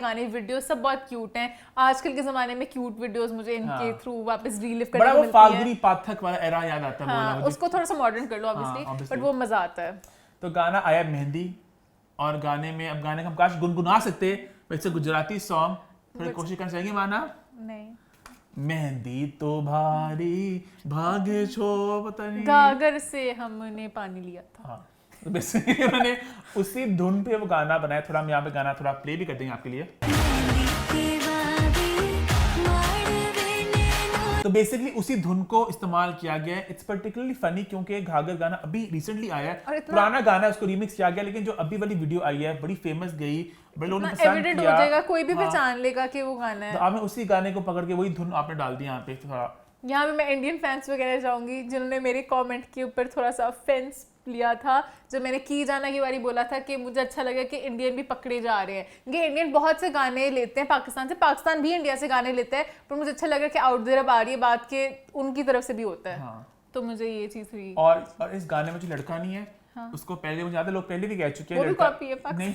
गाने वीडियो सब बहुत क्यूट हैं। आजकल के जमाने में क्यूट वीडियोस मुझे इनके थ्रू वापस रीलिव करने बड़ा को वो मिलती है। फागुरी पाथक वाला एरा याद आता है। हाँ, बोला उसको थोड़ा सा मॉडर्न कर लो ऑब्वियसली, obviously। बट वो मजा आता है। तो गाना आया मेहंदी, और गाने में अब गाने को हम काश गुनगुना सकते, वैसे गुजराती सॉन्ग थोड़ी कोशिश करना चाहिए। माना नहीं, मेहंदी तो भारी भागे छो पता नहीं। गागर से हमने पानी लिया था। हाँ, तो बेसिकली उन्होंने उसी धुन पे वो गाना बनाया। थोड़ा हम यहाँ पे गाना थोड़ा प्ले भी कर देंगे आपके लिए। तो बेसिकली उसी धुन को इस्तेमाल किया गया है। इट्स पर्टिकुलरली फनी क्योंकि घाघर गाना अभी रिसेंटली आया है, पुराना गाना है, उसको रीमिक्स किया गया, लेकिन जो अभी वाली वीडियो आई है बड़ी फेमस गई, बड़े लोगों ने पसंद एविडेंट हो किया। जाएगा, कोई भी हाँ। पहचान लेगा कि वो गाना तो है। आपने उसी गाने को पकड़ के वही धुन आपने डाल दी यहाँ पे थोड़ा। यहाँ पे मैं इंडियन फैंस वगैरह जाऊंगी जिन्होंने मेरे कमेंट के ऊपर थोड़ा सा ऑफेंस लिया था, जब मैंने की जाना की बारी बोला था कि मुझे अच्छा लगा कि इंडियन भी पकड़े जा रहे हैं, क्योंकि इंडियन बहुत से गाने लेते हैं पाकिस्तान से, पाकिस्तान भी इंडिया से गाने लेता है, पर मुझे अच्छा लगा कि आउट देयर अब आ रही है बात के उनकी तरफ से भी होता है। हाँ। तो मुझे ये चीज हुई। और इस गाने में जो लड़का नहीं है, उसको पहले मुझे याद है लोग पहले भी कह चुके हैं वो भी लड़का कॉपी है नहीं।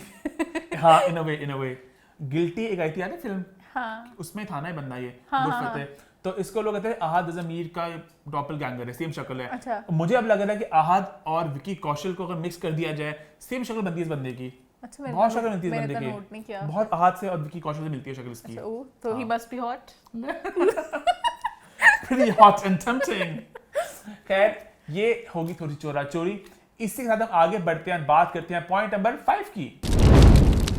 हाँ, इन अ वे गिल्टी एक आई थी याद है फिल्म, हाँ उसमें था ना ये बंदा ये हाँ, दुष्ट हाँ, फतेह। तो इसको लोग कहते हैं अहाद ज़मीर का डॉपलगैंगर है, सेम शक्ल है। अच्छा। मुझे अब लग रहा है कि अहाद और विकी कौशल को अगर मिक्स कर दिया जाए, सेम शक्ल बनती है इस बंदे की। अच्छा मैंने बहुत तो- शक्ल मिलती है इस मैंने बंदे तो नोट नहीं की, किया। बहुत अहाद से और विकी कौशल से मिलती है शक्ल इसकी। ओह तो he must be hot. Pretty hot and tempting. खैर ये होगी थोड़ी चोरा चोरी। इसी के साथ हम आगे बढ़ते हैं, बात करते हैं पॉइंट नंबर 5 की।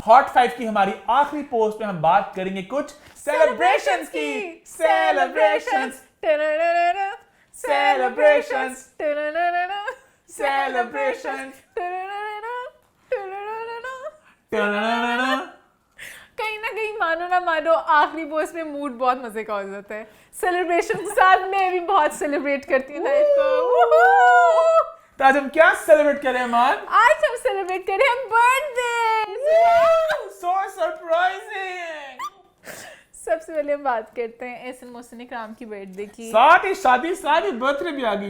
हॉट 5 की हमारी आखिरी पोस्ट में हम बात करेंगे कुछ सेलिब्रेशंस की। Celebrations celebrations celebrations. कहीं ना कहीं मानो ना मानो आखिरी पोस्ट में मूड बहुत मजे का हो जाता है। सेलिब्रेशन के साथ मैं भी बहुत सेलिब्रेट करती हूँ लाइफ को। तो आज हम क्या सेलिब्रेट करें मान? आज हम सेलिब्रेट करें हम बर्थडे। So surprising. सबसे पहले हम बात करते हैं एहसन मोहसिन इकराम की बर्थडे की। साथ ही शादी सारी बर्थडे भी आ गई।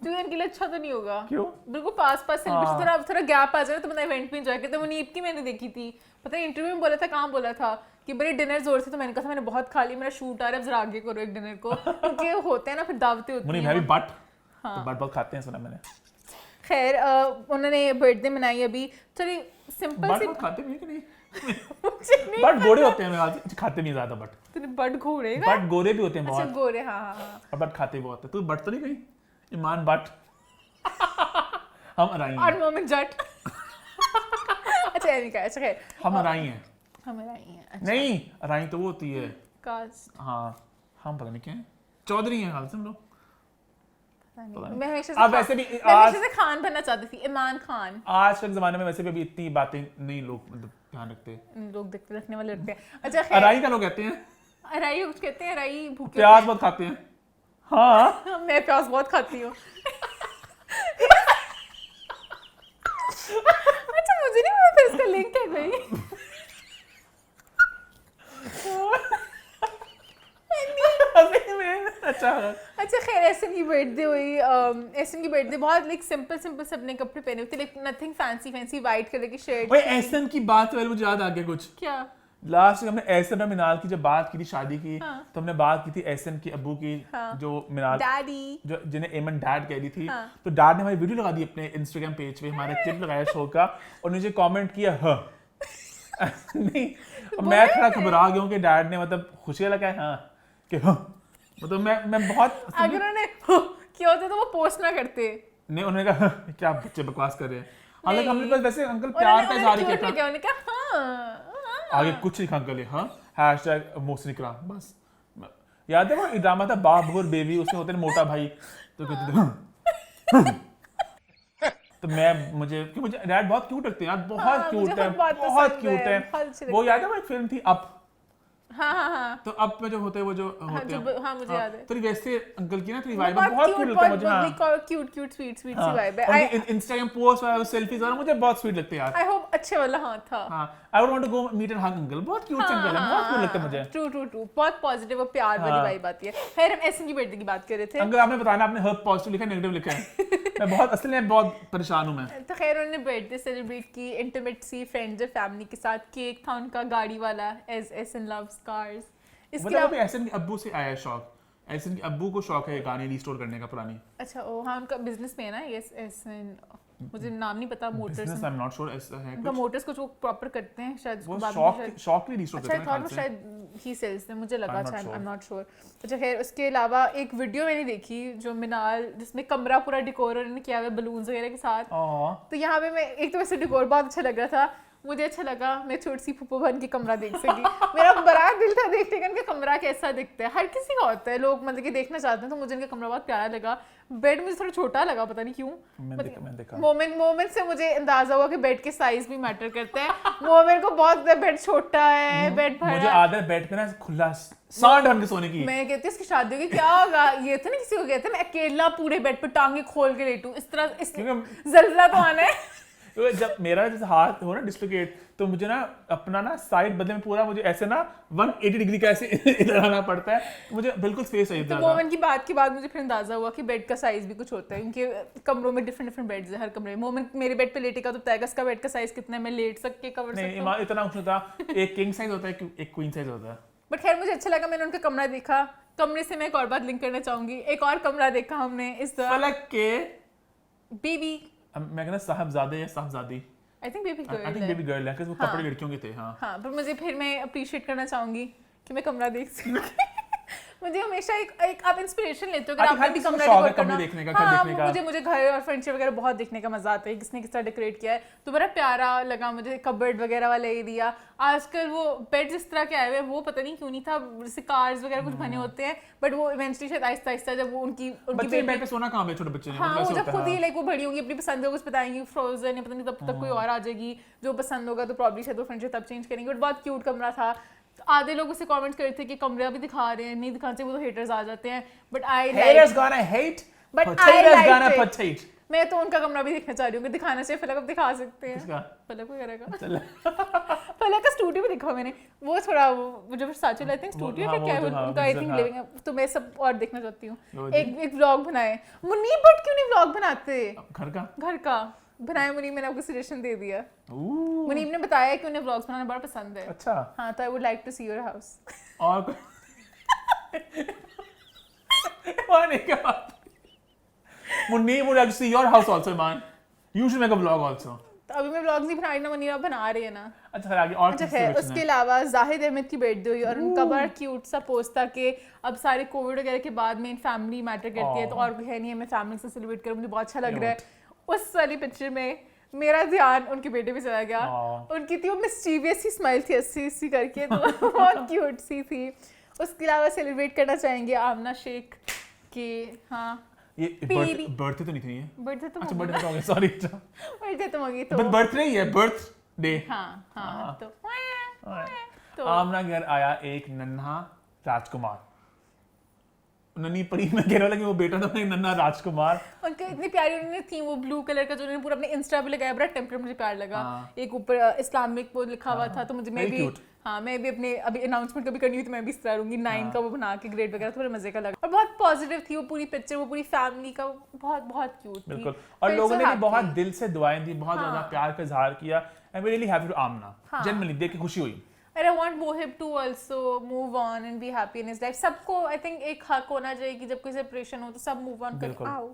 जो इनके लिए अच्छा तो नहीं होगा। क्यों? बिल्कुल पास सेलिब्रेशन, थोड़ा गैप आ जाए तो बंदा इवेंट में एंजॉय करता है। मुनीब की मैंने देखी थी, पता है इंटरव्यू में बोला था, कहाँ बोला था कि बड़े डिनर जोर से, तो मैंने कहा था मैंने बहुत खा ली, मेरा शूट आ रहा है, अब जरा आगे करो एक डिनर को, क्योंकि होते हैं ना फिर दावतें होती मुनीब हैं। है भी बट, तो बट बहुत खाते हैं सुना मैंने। खैर उन्होंने बर्थडे मनाई अभी, चलिए सिंपल बट सी। बहुत खाते भी है कि नहीं? मुझे नहीं बट गोरे होते हैं, मैं खाते नहीं ज्यादा बट। तूने बट घोड़े बट गोरे भी होते हैं अच्छा बहुत, गोरे, हाँ हाँ हाँ। और बट खाते बहुत है। तू बट तो नहीं गई ईमान बट। हम अराई और हैं, मोमेंट जट। अच्छा नहीं कहा, अच्छा खैर हम अराई हैं। हमारा ही है। अच्छा नहीं अराई तो वो होती है, कास्ट हाँ हम पता नहीं क्या है, चौधरी हैं हाल से हम लोग। मैं हमेशा अब वैसे भी मैं आज हमेशा से खान बनना चाहती थी, इमान खान। आज के जमाने में वैसे भी अभी इतनी बातें नहीं लोग मतलब ध्यान रखते। लोग देखते रखने वाले लगते हैं। अच्छा खैर अराई का लोग कहते हैं, अराई कुछ कहते हैं, अराई भूखे प्याज बहुत खाते हैं। हाँ होते हैं। मैं प्याज बहुत खाती हूँ। अच्छा मुझे नहीं पता था इसका लिंक है कोई। अच्छा अच्छा खैर एहसन की बर्थडे हुई। एहसन की बर्थडे बहुत लाइक सिंपल सिंपल सबने कपड़े पहने हुए थे, like nothing fancy fancy, white colour की शर्ट। ओए एहसन की बात वाले मुझे याद आ गया कुछ। क्या? लास्ट हमने एहसन और मिनाल की जब बात की थी शादी की, हाँ। तो हमने बात की थी एहसन की अब्बू की, हाँ। जो मिनाल डैडी। जो जिन्हें एमन डैड कह दी थी। हाँ। तो डैड ने हमारी वीडियो लगा दी अपने इंस्टाग्राम पेज पे, हमारा क्लिप लगाया शो का, और नीचे कमेंट किया ह नहीं, और मैं थोड़ा घबरा गया हूँ कि डैड ने मतलब खुशी लगा है हाँ कि ह मतलब मैं बहुत अगर उन्होंने क्या होता तो वो पोस्ट ना करते। नहीं, उन्होंने कहा "हाँ, क्या बच्चे बकवास कर रहे हैं। हालांकि हमने बस वैसे अंकल प्यार का इजहार किया था, उन्होंने कहा हाँ आगे कुछ लिखा अंकल ने, हाँ हैशटैग मोहसिन इकराम बस। याद है वो ड्रामा था बाप और बेबी, उसमें होते हैं मोटा भाई, तो कहते थे "हाँ।" तो मुझे डैड बहुत क्यूट लगते हैं यार, बहुत हाँ, क्यूट मुझे है, खुद बहुत बहुत पसंद क्यूट है, है। बहुत अच्छे वो लगते याद है वो एक फिल्म थी अप, हाँ हाँ हाँ तो अप में जो होते हैं वो जो होते हैं, हाँ मुझे याद है। तो वैसे अंकल की ना थोड़ी वाइब बहुत क्यूट लगता है मुझे। हाँ क्यूट क्यूट स्वीट स्वीट सी हाँ, वाइब और है। इंस्टाग्राम पोस्ट वाला सेल्फीज वाला मुझे बहुत स्वीट लगते हैं यार। आई होप अच्छे वाला हाँ था। हाँ, I would want to go meet and hug uncle, बहुत क्यूट अंकल है, बहुत क्यूट लगता है मुझे। ट्रू ट्रू ट्रू, बहुत पॉजिटिव और प्यार वाली हाँ। वाइब आती है। खैर हम एहसन की बर्थडे की बात कर रहे थे। अंकल आपने बताना आपने हर्ब पॉजिटिव लिखा है नेगेटिव लिखा है? मैं बहुत असल में बहुत परेशान हूं मैं। तो खैर उन्होंने बर्थडे सेलिब्रेट की इंटीमेट सी फ्रेंड्स और फैमिली के साथ। केक था उनका गाड़ी वाला, एज एहसन लव्स कार्स। इसके मतलब अभी अलावा एहसन के अब्बू से आया है शौक, एहसन के अब्बू को शौक है गाने रिस्टोर करने का पुरानी। अच्छा ओ हाँ उनका बिजनेस में है ना ये एहसन, मुझे नाम नहीं पता। Motors business I am not sure ऐसा है उनका कुछ, मोटर्स कुछ वो प्रॉपर करते हैं शायद, वो उसको बाद में शायद- शौक के लिए रिस्टोर अच्छा करते आई हैं थॉट वो ख्याल से। शायद ही सेल्स में, मुझे लगा I'm not था, आई sure. Am not sure. अच्छा खैर उसके अलावा एक वीडियो मैंने देखी जो मिनाल, जिसमें कमरा पूरा डिकोर उन्होंने किया हुआ है बलून्स वगैरह के साथ। आह, तो यहाँ पे मैं एक तो वैसे डिकोर बहुत अच्छा लग रहा था, मुझे अच्छा लगा मैं छोटी सी फूफो बन के कमरा देख सकी। मेरा बड़ा दिल था देखने का इनका कमरा कैसा दिखता है। हर किसी का होता है, लोग मतलब कि देखना चाहते हैं, तो मुझे इनका कमरा बहुत प्यारा लगा। बेड मुझे थोड़ा छोटा लगा, पता नहीं क्यों। मैंने देखा मोमेंट से मुझे अंदाजा हुआ कि बेड के साइज भी मैटर करता है। मोमेंट को बहुत बेड छोटा है, बेड मुझे भरा। आदत बेड पे ना खुला सांड बन के सोने की। मैं कहती हूँ इसकी शादी होगी क्या होगा, ये तो नहीं किसी को कहते मैं अकेला पूरे बेड पे टांगे खोल के लेटूं इस तरह, इस क्योंकि जलजला तो आना है। तो जब मेरा जैसे हाथ हो ना डिस्लोकेट, तो मुझे ना अपना ना साइड बदले में पूरा मुझे ऐसे ना 180 डिग्री का ऐसे इधर आना पड़ता है, मुझे बिल्कुल स्पेस चाहिए तो था। मोमन की बात के बाद मुझे फिर अंदाजा हुआ कि बेड का साइज भी कुछ होता है, क्योंकि कमरों में डिफरेंट बेड्स हैं हर कमरे में। मोमन मेरे बेड पे लेटेगा तो बताएगा इसका बेड का साइज कितना है, मैं लेट सक के कवर नहीं सकता हूँ। ईमान इतना कुछ था, एक किंग साइज होता है, एक क्वीन साइज होता है। बट खैर मुझे अच्छा लगा, मैंने उनका कमरा देखा। कमरे से मैं एक और बात लिंक करना चाहूंगी, एक और कमरा देखा हमने इस दौरान। फलक के बेबी, मैं कहना साहबजादे या साहबजादी, I think baby I think girl है। बेबी गर्ल है, क्योंकि वो हाँ। कपड़े लड़कियों के थे। हाँ हाँ, पर मुझे फिर मैं अप्रिशिएट करना चाहूंगी कि मैं कमरा देख सकूं। मुझे हमेशा एक आप इंस्पिरेशन लेते हो कि अभी आपने हर भी किसी को कमरा शौक है डेकोर कमरे करना। देखने का, घर हाँ, देखने का। मुझे घर और फर्नीचर वगैरह बहुत देखने का मजा आता है, किसने किस तरह डेकोरेट किया है। तो बड़ा प्यारा लगा मुझे कबर्ड वगैरह वाला एरिया। आजकल वो बेड जिस तरह के आए हुए वो पता नहीं क्यों नहीं था, जैसे कार्स वगैरह कुछ बने होते हैं, बट वो इवेंचुअली शायद आहिस्ता आहिस्ता जब वो उनकी बच्चे बेड पे सोना कहाँ पे छोटे बच्चे ने, हाँ, मतलब वो ऐसे जब होता है। खुद ही लाइक वो बड़ी होंगी अपनी पसंद को कुछ बताएंगी, फ्रोजन या पता नहीं तब तक कोई और आ जाएगी जो पसंद होगा, तो प्रॉब्ली शायद वो फर्नीचर तब चेंज करेंगे। बट बहुत क्यूट कमरा था। आधे लोग उसे कमेंट कर रहे थे कि कमरा भी दिखा रहे हैं, नहीं दिखाते वो तो हेटर्स आ जाते हैं। But I Haters gonna hate, But I potatoes liked gonna it. potato. मैं तो उनका कमरा भी देखना चाह रही हूँ कि दिखाना चाहिए। फलक अब दिखा सकते हैं, किसका? फलक वगैरह का। चल। फलक का स्टूडियो भी देखा मैंने, वो थोड़ा वो जो साचो लाते हैं स्टूडियो हाँ, का क्या है वो जो, हाँ, उनका, आई थिंक हाँ। लिविंग है। तो मैं सब और देखना चाहती हूँ। वो एक व्लॉग बनाए मुनीब, बट क्यों नहीं व्लॉग बनाते घर का घर का? बनाए मुनीब, मैंने आपको सजेशन दे दिया। Ooh, मुनीब ने बताया कि उन्हें व्लॉग्स बनाना बड़ा पसंद है। अच्छा। हाँ, तो I would like to see your house. और मान एक बात, Munib would like to see your house also, man. You should make a vlog also. तो अभी मैं व्लॉग्स नहीं बना रही ना, मुनीब आप बना रही है ना। अच्छा फिर आगे और अच्छा किस है, celebration उसके है? अलावा जाहिद अहमद की बर्थडे हुई और उनका बड़ा क्यूट सा पोस्ट था कि अब सारे कोविड वगैरह के बाद में फैमिली मैटर करती है, तो और कोई है नहीं है, मैं फैमिली से सेलिब्रेट करूँ, मुझे बहुत अच्छा लग रहा है। उस वाली पिक्चर में मेरा ध्यान उनके बेटे पे चला गया। उनकी थी वो मिस्चीवियस सी स्माइल थी, हंसी करके, तो बहुत क्यूट सी थी। उसके अलावा सेलिब्रेट करना चाहेंगे आमना शेख की। हाँ, ये पीरी। बर्थडे तो नहीं थी ये? बर्थडे तो अच्छा होगी बर्थडे तो हो गया, सॉरी। बर्थडे तो होगी तो बट बर्थडे ही है, बर्थडे। हाँ तो तो आमना घर आया एक नन्हा राजकुमार, नन्ही परी में कह रहा था कि वो बेटा था एक नन्हा राजकुमार। उनके इतनी प्यारी उन्होंने थी वो ब्लू कलर का जो उन्होंने पूरा अपने इंस्टा पे लगाया, बड़ा टेम्पलेट मुझे प्यार लगा। हाँ। एक ऊपर इस्लामिक वो लिखा हुआ था, तो मुझे मैं Very भी cute. हाँ, मैं भी अपने अभी अनाउंसमेंट कभी करनी हुई तो मैं भी इस तरह रहूंगी 9 का वो बना के ग्रेड वगैरह, तो बड़े मजे का लगा। और बहुत पॉजिटिव थी वो पूरी पिक्चर, वो पूरी फैमिली का बहुत बहुत क्यूट थी। बिल्कुल, और लोगों ने भी बहुत दिल से दुआएं दी, बहुत ज्यादा प्यार का इजहार किया। And we really happy to Amna, genuinely देख के खुशी हुई। And I want Mohib to also move on and be happy in his life. सबको I think एक हक होना चाहिए कि जब कोई सेपरेशन हो तो सब मूव ऑन करे। आओ,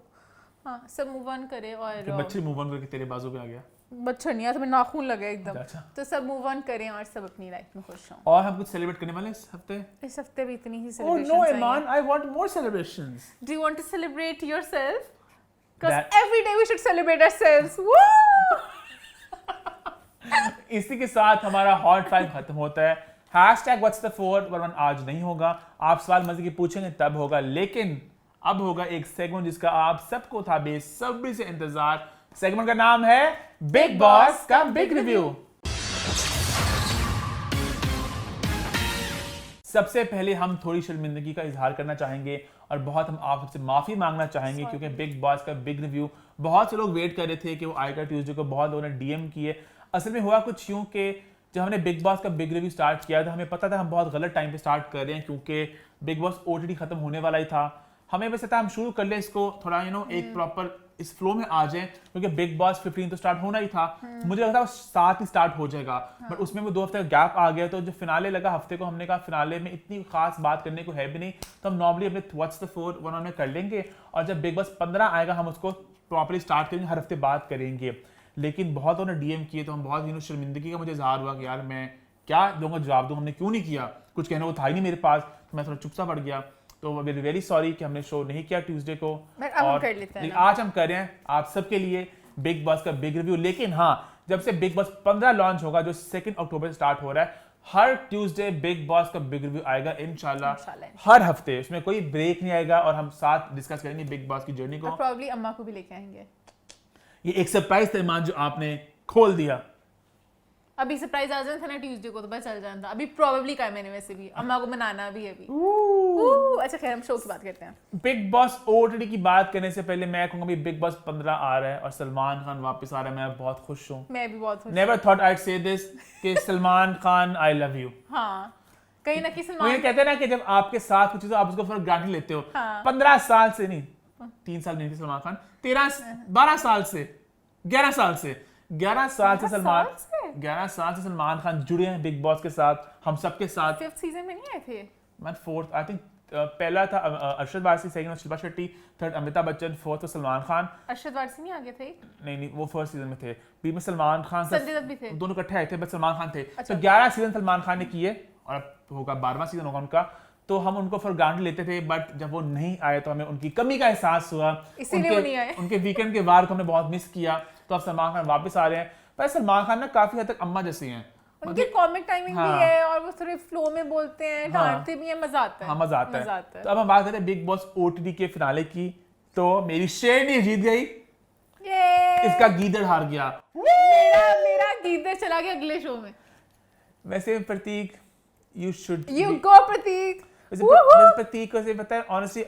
हाँ, सब मूव ऑन करे। और बच्चे मूव ऑन करके तेरे बाजू पे आ गया। बच्चा नहीं, तो मैं नाखून लगा एकदम। अच्छा। तो सब मूव ऑन करें और सब अपनी लाइफ में खुश हों। और हम कुछ सेलिब्रेट करने वाले इस हफ्ते? इस हफ्ते भी इतनी ही Oh सेलिब्रेशंस no, आई हैं। Iman, I want more celebrations. Do you want to celebrate yourself? Because That- every day we should celebrate ourselves. Woo! इसी के साथ हमारा हॉट 5 खत्म होता है। Hashtag what's the fourth one आज नहीं होगा, आप सवाल मजे के पूछेंगे तब होगा, लेकिन अब होगा एक सेगमेंट जिसका आप सबको था बेसब्री से इंतजार। सेगमेंट का नाम है बिग बॉस का बिग रिव्यू। सबसे पहले हम थोड़ी शर्मिंदगी का इजहार करना चाहेंगे और बहुत हम आप सबसे माफी मांगना चाहेंगे, क्योंकि बिग बॉस का बिग रिव्यू बहुत से लोग वेट कर रहे थे कि वो आएगा ट्यूसडे को, बहुत लोगों ने डीएम किए। असल में हुआ कुछ यूं कि जब हमने बिग बॉस का बिग रिव्यू स्टार्ट किया था, हमें पता था हम बहुत गलत टाइम पे स्टार्ट कर रहे हैं, क्योंकि बिग बॉस ओटीटी खत्म होने वाला ही था। हमें वैसे था हम शुरू कर ले इसको थोड़ा एक प्रॉपर इस फ्लो में आ जाए, क्योंकि बिग बॉस 15 तो स्टार्ट होना ही था। मुझे लगा था 7 ही स्टार्ट हो जाएगा, बट उसमें वो 2 हफ्ते का गैप आ गया। तो जो फिनाले लगा हफ्ते को, हमने कहा फिनाले में इतनी खास बात करने को है भी नहीं, तो हम नॉर्मली अपने व्हाट्स द फोर वन में कर लेंगे, और जब बिग बॉस 15 आएगा हम उसको प्रॉपरली स्टार्ट करेंगे, हर हफ्ते बात करेंगे। लेकिन बहुत ने डीएम किए, तो हम बहुत शर्मिंदगी का मुझे इजहार हुआ कि यार मैं क्या दूंगा जवाब दूं, हमने क्यों नहीं किया, कुछ कहने को था ही नहीं मेरे पास, तो मैं थोड़ा चुप सा पड़ गया। तो वी आर वेरी सॉरी कि हमने शो नहीं किया ट्यूसडे को, But अब हम कर लेते हैं लेकिन आज हम कर रहे हैं आप सबके लिए बिग बॉस का बिग रिव्यू। लेकिन हाँ, जब से बिग बॉस 15 लॉन्च होगा, जो 2 अक्टूबर से स्टार्ट हो रहा है, हर ट्यूसडे बिग बॉस का बिग रिव्यू आएगा इंशाल्लाह, हर हफ्ते, उसमें कोई ब्रेक नहीं आएगा, और हम साथ डिस्कस करेंगे बिग बॉस की जर्नी को। प्रॉब्ली अम्मा को भी लेके आएंगे। ये एक सरप्राइज था ईमान जो आपने खोल दिया। अभी सरप्राइज आ जाना था ना ट्यूसडे को, तो बस चल जाना था। अभी प्रॉब्ली का है मैंने वैसे भी, अम्मा को मनाना भी है अभी। अच्छा खैर हम शो की बात करते हैं। बिग बॉस ओटीटी की बात करने से पहले मैं कहूंगा भी बिग बॉस 15 आ रहा है और सलमान खान वापस आ रहा है। मैं बहुत खुश हूँ। मैं भी बहुत खुश नेवर थॉट आईड से दिस कि सलमान खान आई लव यू। हाँ कहीं ना कहीं वो ये सलमान कहते हैं ना कि जब आपके साथ कुछ चीज़ आप उसको फिर ग्रांटेड लेते हो। हाँ। 15 साल से नहीं, 3 साल नहीं थे सलमान खान, 12 साल से 11 साल से 11 साल से सलमान 11 साल से सलमान खान जुड़े हैं बिग बॉस के साथ, हम सबके साथ। 5th सीजन में नहीं आए थे? मैं 4th आई थिंक पहला था Arshad Warsi, second Shilpa Shetty, third Amitabh Bachchan, 4th तो सलमान खान। अरशद वारसी नहीं आ गए थे? नहीं वो 1st सीजन में थे। बीच में सलमान खान संजय दत्त भी थे। दोनों इकट्ठे आए थे, बस सलमान खान थे। अच्छा। तो 11 सीजन सलमान खान ने किए और अब होगा 12वां सीजन होगा उनका। तो हम उनको फॉर ग्रांटेड लेते थे, बट जब वो नहीं आए तो हमें उनकी कमी का एहसास हुआ। इसीलिए वो नहीं आए। उनके वीकेंड के वार को हमने बहुत मिस किया। तो अब सलमान खान वापस आ रहे हैं। पर सलमान खान ना काफी हद तक अम्मा जैसे हैं। उनकी कॉमिक टाइमिंग हाँ। भी है और वो थोड़े फ्लो में बोलते हैं, डांटते भी हैं, मजा आता है। हाँ मजा आता है। तो अब हम बात करते हैं बिग बॉस ओटीटी के फिनाले की। तो मेरी शेरनी जीत गई, ये इसका गीदड़ हार गया। मेरा गीदड़ चला गया अगले शो में। वैसे Prateek you should you go Prateek. वैसे प्रतीक को पता है honestly,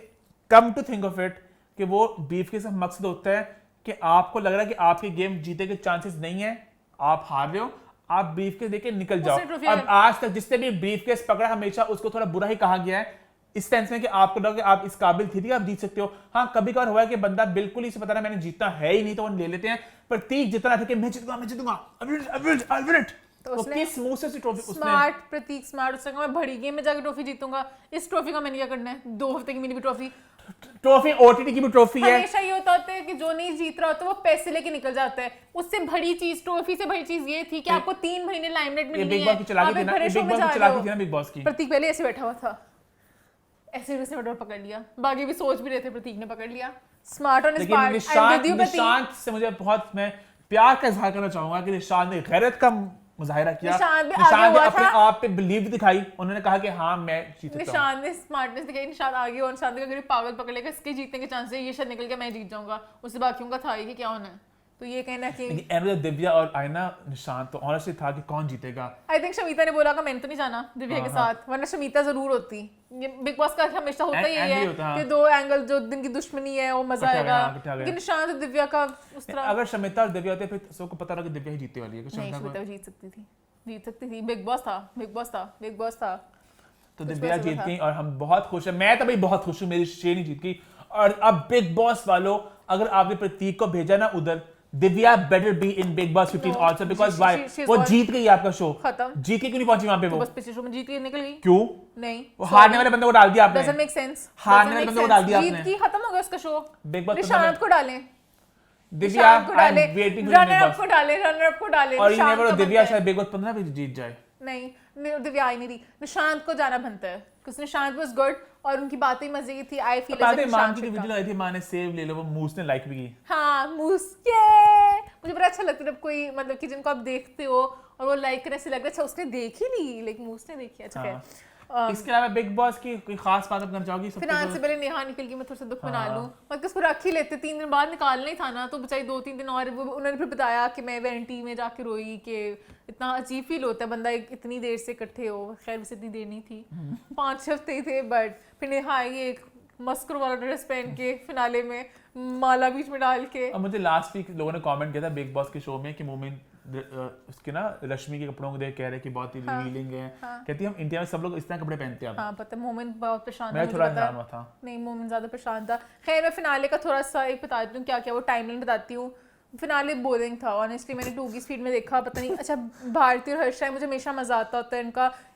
come to think of it, कि वो बीफ के सब मकसद होता है कि आपको लग रहा है कि आपकी गेम जीते के चांसेस नहीं है, आप हार रहे हो, आप ब्रीफ केस लेके निकल जाओ। ट्रॉफी अब आज तक जिसने भी ब्रीफ केस पकड़ा हमेशा उसको थोड़ा बुरा ही कहा गया है, इस सेंस में कि आपको लगा कि आप इस काबिल थे कि आप जीत सकते हो। हाँ कभी कभार हुआ है कि बंदा बिल्कुल ही से पता ना मैंने जीतना है ही नहीं तो वो ले लेते हैं। प्रतीक जितना था कि मैं जीतूंगा तो किस मुंह से ट्रॉफी उसने स्मार्ट प्रतीक स्मार्ट उसने कहा मैं बड़ी गेम में जाकर ट्रॉफी जीतूंगा। इस ट्रॉफी का मैंने क्या करना है? 2 हफ्ते की मिनी भी ट्रॉफी ओटीटी की भी ट्रॉफी है। हमेशा ये होता है कि जो नहीं जीत रहा होता वो पैसे लेके निकल जाता है। उससे बड़ी चीज ट्रॉफी से बड़ी चीज ये थी कि आपको 3 महीने लाइमलाइट में बिग बॉस की चलाकी थी ना, ये बिग बॉस की चलाकी थी ना बिग बॉस की। प्रतीक पहले ऐसे बैठा हुआ था, ऐसे उसने बटोर पकड़ लिया, बाकी भी सोच भी रहे थे, प्रतीक ने पकड़ लिया। Smart on his part. Nishant से मुझे बहुत मैं प्यार का इजहार करना चाहूंगा कि निशांत ने गैरत का मुजाहिरा किया। निशांत ने अपने आप पे बिलीव दिखाई, उन्होंने कहा कि हाँ मैं जीत सकता हूं। निशांत ने स्मार्टनेस दिखाई, निशांत आगे और निशांत अगर पागल पकड़ लेगा इसके जीतने के चांस है, ये शायद निकल के मैं जीत जाऊंगा, उससे बाकियों का था ही कि क्या होना है। तो ये कहना कि दिव्या और आयना निशांत तो ऑनेस्टली था कि कौन जीतेगा। आई थिंक शमीता ने बोला कि मैंने तो नहीं जाना दिव्या के साथ, वरना शमीता जरूर होती। ये बिग बॉस का हमेशा होता ही है कि 2 एंगल जो दिन की दुश्मनी है वो मजा आएगा। लेकिन निशांत और दिव्या का उस तरह अगर शमिता और दिव्या होते फिर सबको पता लगा कि दिव्या ही जीतने वाली है। नहीं, शमिता जीत सकती थी। बिग बॉस था। तो दिव्या जीत गई और हम बहुत खुश हैं। मैं तो भाई बहुत खुश हूँ, मेरी शेरनी जीत गई। और अब बिग बॉस वालों, अगर आपने प्रतीक को भेजा ना उधर, Divya better be in big boss 15 also because why वो जीत गई आपका शो खत्म। जीत के क्यों नहीं पहुंची वहां पे? वो बस पिछले शो में जीत के निकल गई। क्यों? नहीं, वो हारने वाले बंदे को डाल दिया आपने। Doesn't make sense. हारने वाले बंदे को डाल दिया आपने। जीत की खत्म हो गया उसका शो। बिग बॉस निशांत को डालें, Divya I am waiting for runner up को डालें। और ये नेवर दिव्या शायद बिग बॉस 15 भी जीत जाए। नहीं दिव्या आई नहीं रही, निशांत को जाना बनता है क्योंकि निशांत वाज गुड और उनकी बातें मजे की थी। आई फील बातें मां की वीडियो आई थी, मां ने सेव ले लो, वो मूस ने लाइक भी की। हाँ मूस ये मुझे बड़ा अच्छा लगता है जब कोई मतलब कि जिनको आप देखते हो और वो लाइक करने से लग रहा है अच्छा उसने देखी ली, लेकिन मूस ने देखी। अच्छा खैर इसके अलावा बिग बॉस की कोई खास बात आप करना चाहोगी? फिनांस से पहले नेहा निकल गई, मैं थोड़ा सा दुख मना लूं, मतलब उसको रख ही लेते, 3 दिन बाद निकालना ही था ना, तो बचाई 2-3 दिन और। उन्होंने फिर बताया कि मैं वेरेंटी में जाके रोई कि इतना अजीब फील होता है बंदा इतनी देर से इकट्ठे हो। खैर वैसे इतनी देर नहीं थी, 5 हफ्ते ही थे, बट फिर नेहा आई एक मस्करो वाला ड्रेस पहन के फिनाले में, माला बीच में डाल के। और मुझे लास्ट वीक लोगों ने कमेंट किया था बिग बॉस के शो में कि मोमिन उसके ना रश्मि के कपड़ों को देख कह रहे कि बहुत ही रिवीलिंग है। कहती हम इंडिया में सब लोग इस तरह कपड़े पहनते हैं। हाँ पता है, मोमिन बहुत परेशान था, मैं थोड़ा हैरान हुआ था। नहीं मोमिन ज्यादा परेशान था। खैर मैं फिनाले का थोड़ा सा एक बता देती हूँ क्या क्या वो टाइमलाइन बताती हूँ। फिनाले बोरिंग था ऑनेस्टली, मैंने 2 की स्पीड में देखा, पता नहीं। अच्छा भारती और हर्षा मुझे हमेशा मजा आता होता है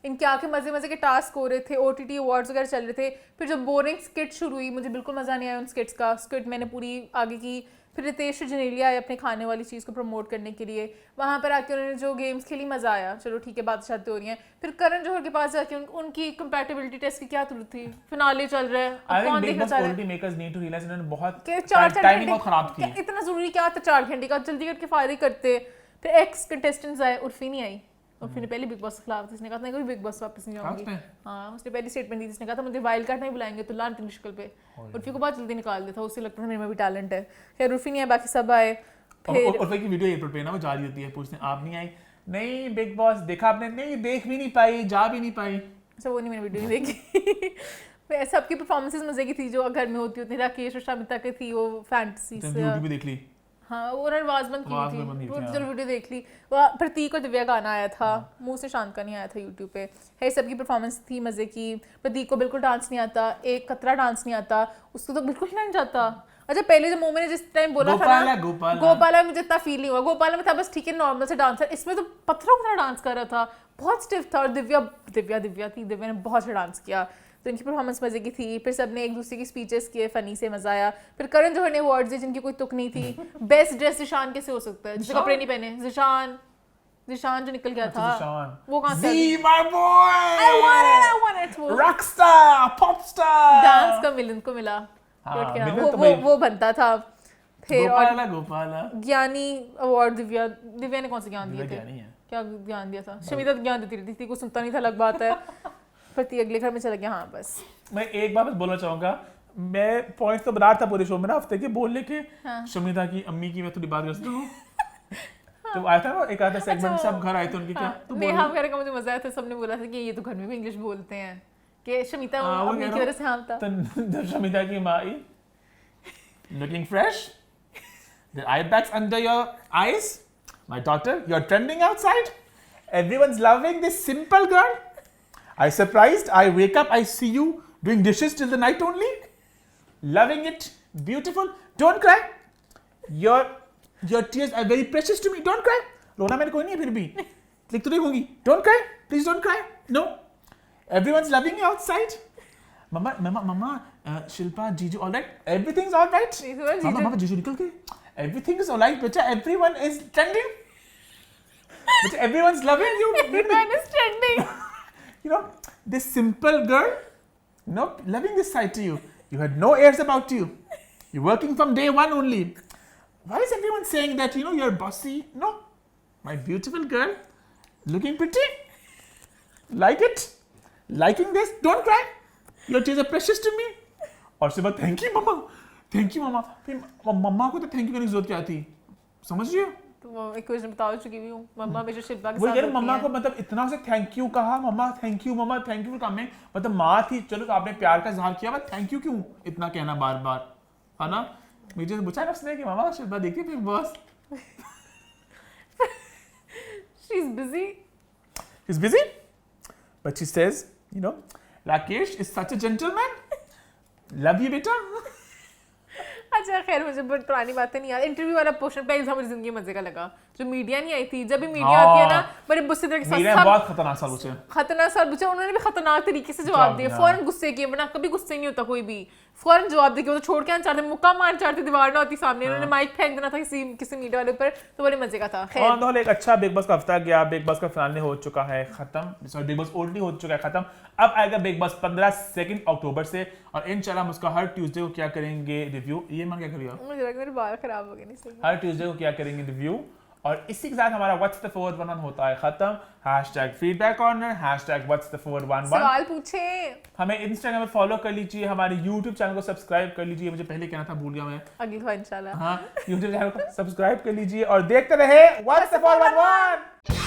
इनके आके मजे के टास्क हो रहे थे, OTT अवार्ड्स वगैरह चल रहे थे। फिर जब बोरिंग स्किट शुरू हुई मुझे बिल्कुल मजा नहीं आया उन स्किट्स का। स्किट मैंने पूरी आगे की। फिर रितेश जनेलिया आए अपने खाने वाली चीज़ को प्रमोट करने के लिए, वहाँ पर आके उन्होंने जो गेम्स खेली मजा आया, चलो ठीक है बात शादी हो रही है। फिर करण जौहर के पास जाके उनकी कंपैटिबिलिटी टेस्ट की क्या जरूरत थी? फिनाले चल रहा है, अब कौन देखना चाह रहा है? मेकर्स नीड टू रियलाइज इन्होंने बहुत टाइमिंग बहुत खराब की। इतना जरूरी क्या था 4 घंटे का? जल्दी करके फायरिंग करते। फिर एक्स कंटेस्टेंट्स आए, उर्फी नहीं आई, उर्फी ने पहले बिग बॉस के खिलाफ उसने कहा था कोई बिग बॉस वापस नहीं जाऊंगी। हाँ उसने पहली स्टेटमेंट दी, उसने कहा था मुझे वाइल्ड कार्ड नहीं बुलाएंगे तो लान शक्ल पे। उर्फी को बहुत जल्दी निकाल दिया था, उससे लगता था मेरे में भी टैलेंट है। खैर उर्फी नहीं है, बाकी सब आए। फिर उर्फी की वीडियो एयरपोर्ट पे ना वो जा रही होती है, पूछते आप नहीं आई, नहीं बिग बॉस देखा आपने? नहीं देख भी नहीं पाई, जा भी नहीं पाई। अच्छा वो नहीं, मैंने वीडियो नहीं देखी। सबकी परफॉर्मेंसेस मजे की थी जो घर में होती होती राकेश और शमिता की थी वो फैंटेसी तुम से यूट्यूब भी देख ली हाँ वो उन्होंने आवाज बंद आवाज़ की में बंद की थी थी, वो हाँ। जो वीडियो देख ली वो प्रतीक और दिव्या गाना आया था मुंह से शांत का नहीं आया था यूट्यूब पे है सबकी परफॉर्मेंस थी मजे की प्रतीक को बिल्कुल डांस नहीं आता एक कतरा डांस नहीं आता उसको तो बिल्कुल नहीं जाता अच्छा पहले जो मोमे ने जिस टाइम बोला था ना गोपाला में मुझे इतना फील नहीं हुआ गोपाला में था बस ठीक है नॉर्मल से डांसर इसमें तो पत्थरों की तरह डांस कर रहा था बहुत स्टिफ था और दिव्या ने बहुत अच्छा डांस किया तो इनकी परफॉर्मेंस मजे की थी फिर सबने एक दूसरे की स्पीचेस किए फनी से मजा आया फिर करण जौहर ने अवार्ड्स दिए जिनकी कोई तुक नहीं थी बेस्ट ड्रेस जिशान कैसे हो सकता है जिसके कपड़े नहीं पहने जिशान जो निकल गया था वो कहाँ से my boy I want it वो rockstar popstar डांस का मिलन को मिला हाँ, What क्या? मिलन वो तो वो भाई- वो बनता था फिर और गोपाला ज्ञानी अवार्ड दिव्या ने कौन से ज्ञान दिए दिव्या थे ज्ञानी है। क्या ज्ञान दिया था शमिता तो ज्ञान देती रहती थी कुछ सुनता नहीं था अलग बात है प्रति अगले घर में चला गया हाँ बस मैं एक बात बस बोलना चाहूंगा मैं पॉइंट तो बना था पूरे शो में ना हफ्ते के बोलने के शमिता की अम्मी की मैं थोड़ी बात कर सकता हूँ तो आया था ना एक आधा सेगमेंट सब घर आए थे उनके क्या तो नेहा वगैरह का मुझे मजा आया था सबने बोला था कि ये तो घर में भी इंग्लिश बोलते हैं कि शमिता अम्मी की वजह से हाँ था तो जब शमिता की माँ आई looking fresh the eye bags under your eyes my daughter you're trending outside everyone's loving this simple girl I surprised I wake up I see you doing dishes till the night only loving it beautiful don't cry your tears are very precious to me don't cry रोना मैंने कोई नहीं है फिर भी लिख तो नहीं होंगी don't cry please don't cry no everyone's loving you outside Mama, Shilpa, Jiju, all right? Everything's all right? Mama, Jiju निकल गए. Everything is all right, beta. Everyone is trending. Beta, everyone's loving you. Everyone is trending. You know, this simple girl, you know, loving this side to you. You had no airs about you. You're working from day one only. Why is everyone saying that, you know, you're bossy? No. My beautiful girl, looking pretty. Like it. Liking this. Don't cry. Your tears are precious to me. और उसके बाद thank you मम्मा फिर मम्मा को तो thank you करने की जरूरत क्या थी समझ रही हो तो वो एक क्वेश्चन बता चुकी भी हूँ मम्मा हमेशा शिल्पा के वो साथ यार होती मम्मा हैं। को मतलब इतना से थैंक यू कहा मम्मा थैंक यू फॉर कमिंग मतलब माँ थी चलो तो आपने प्यार का इजहार किया बट थैंक यू क्यों इतना कहना बार बार है ना मुझे पूछा ना उसने कि मम्मा शिल्पा देखी फिर boss She's busy. She's busy but she says you know Rakesh is such a gentleman love you beta अच्छा खैर मुझे बड़ी पुरानी बातें नहीं याद इंटरव्यू वाला पोर्शन पहले था मुझे जिंदगी में मजे का लगा जो मीडिया नहीं आई थी जब भी मीडिया आती है ना बड़े गुस्से तरीके से मेरा बहुत खतरनाक साल पूछे खतरनाक सवाल पूछा उन्होंने भी खतरनाक तरीके से जवाब दिए फौरन गुस्से किए वरना कभी गुस्से नहीं होता कोई भी फौरन जवाब दे के वो तो छोड़ के आना चाहते मुक्का मार चाहते दीवार ना होती सामने उन्होंने माइक फेंक देना था किसी मीडिया वाले पर तो बड़े मजे का था खैर और एक अच्छा बिग बॉस का हफ्ता गया बिग बॉस का फिनाले हो चुका है खत्म सॉरी बिग बॉस ओल्ड हो चुका है खत्म अब आएगा बिग बॉस 2 अक्टूबर से और इंशाल्लाह हम उसका हर ट्यूसडे को क्या करेंगे रिव्यू ये मन क्या करिएगा मुझे लगा मेरे बाल खराब हो गए नहीं सही हर ट्यूसडे को क्या करेंगे रिव्यू और इसी के साथ हमारा व्हाट्स द 411 होता है खत्म #फीडबैक कॉर्नर #व्हाट्स द 411 सवाल पूछे हमें इंस्टाग्राम पे फॉलो कर लीजिए हमारे यूट्यूब चैनल को सब्सक्राइब कर लीजिए मुझे पहले कहना था भूल गया मैं अगली बार इंशाल्लाह हाँ यूट्यूब चैनल को सब्सक्राइब कर लीजिए और देखते रहे व्हाट्स द 411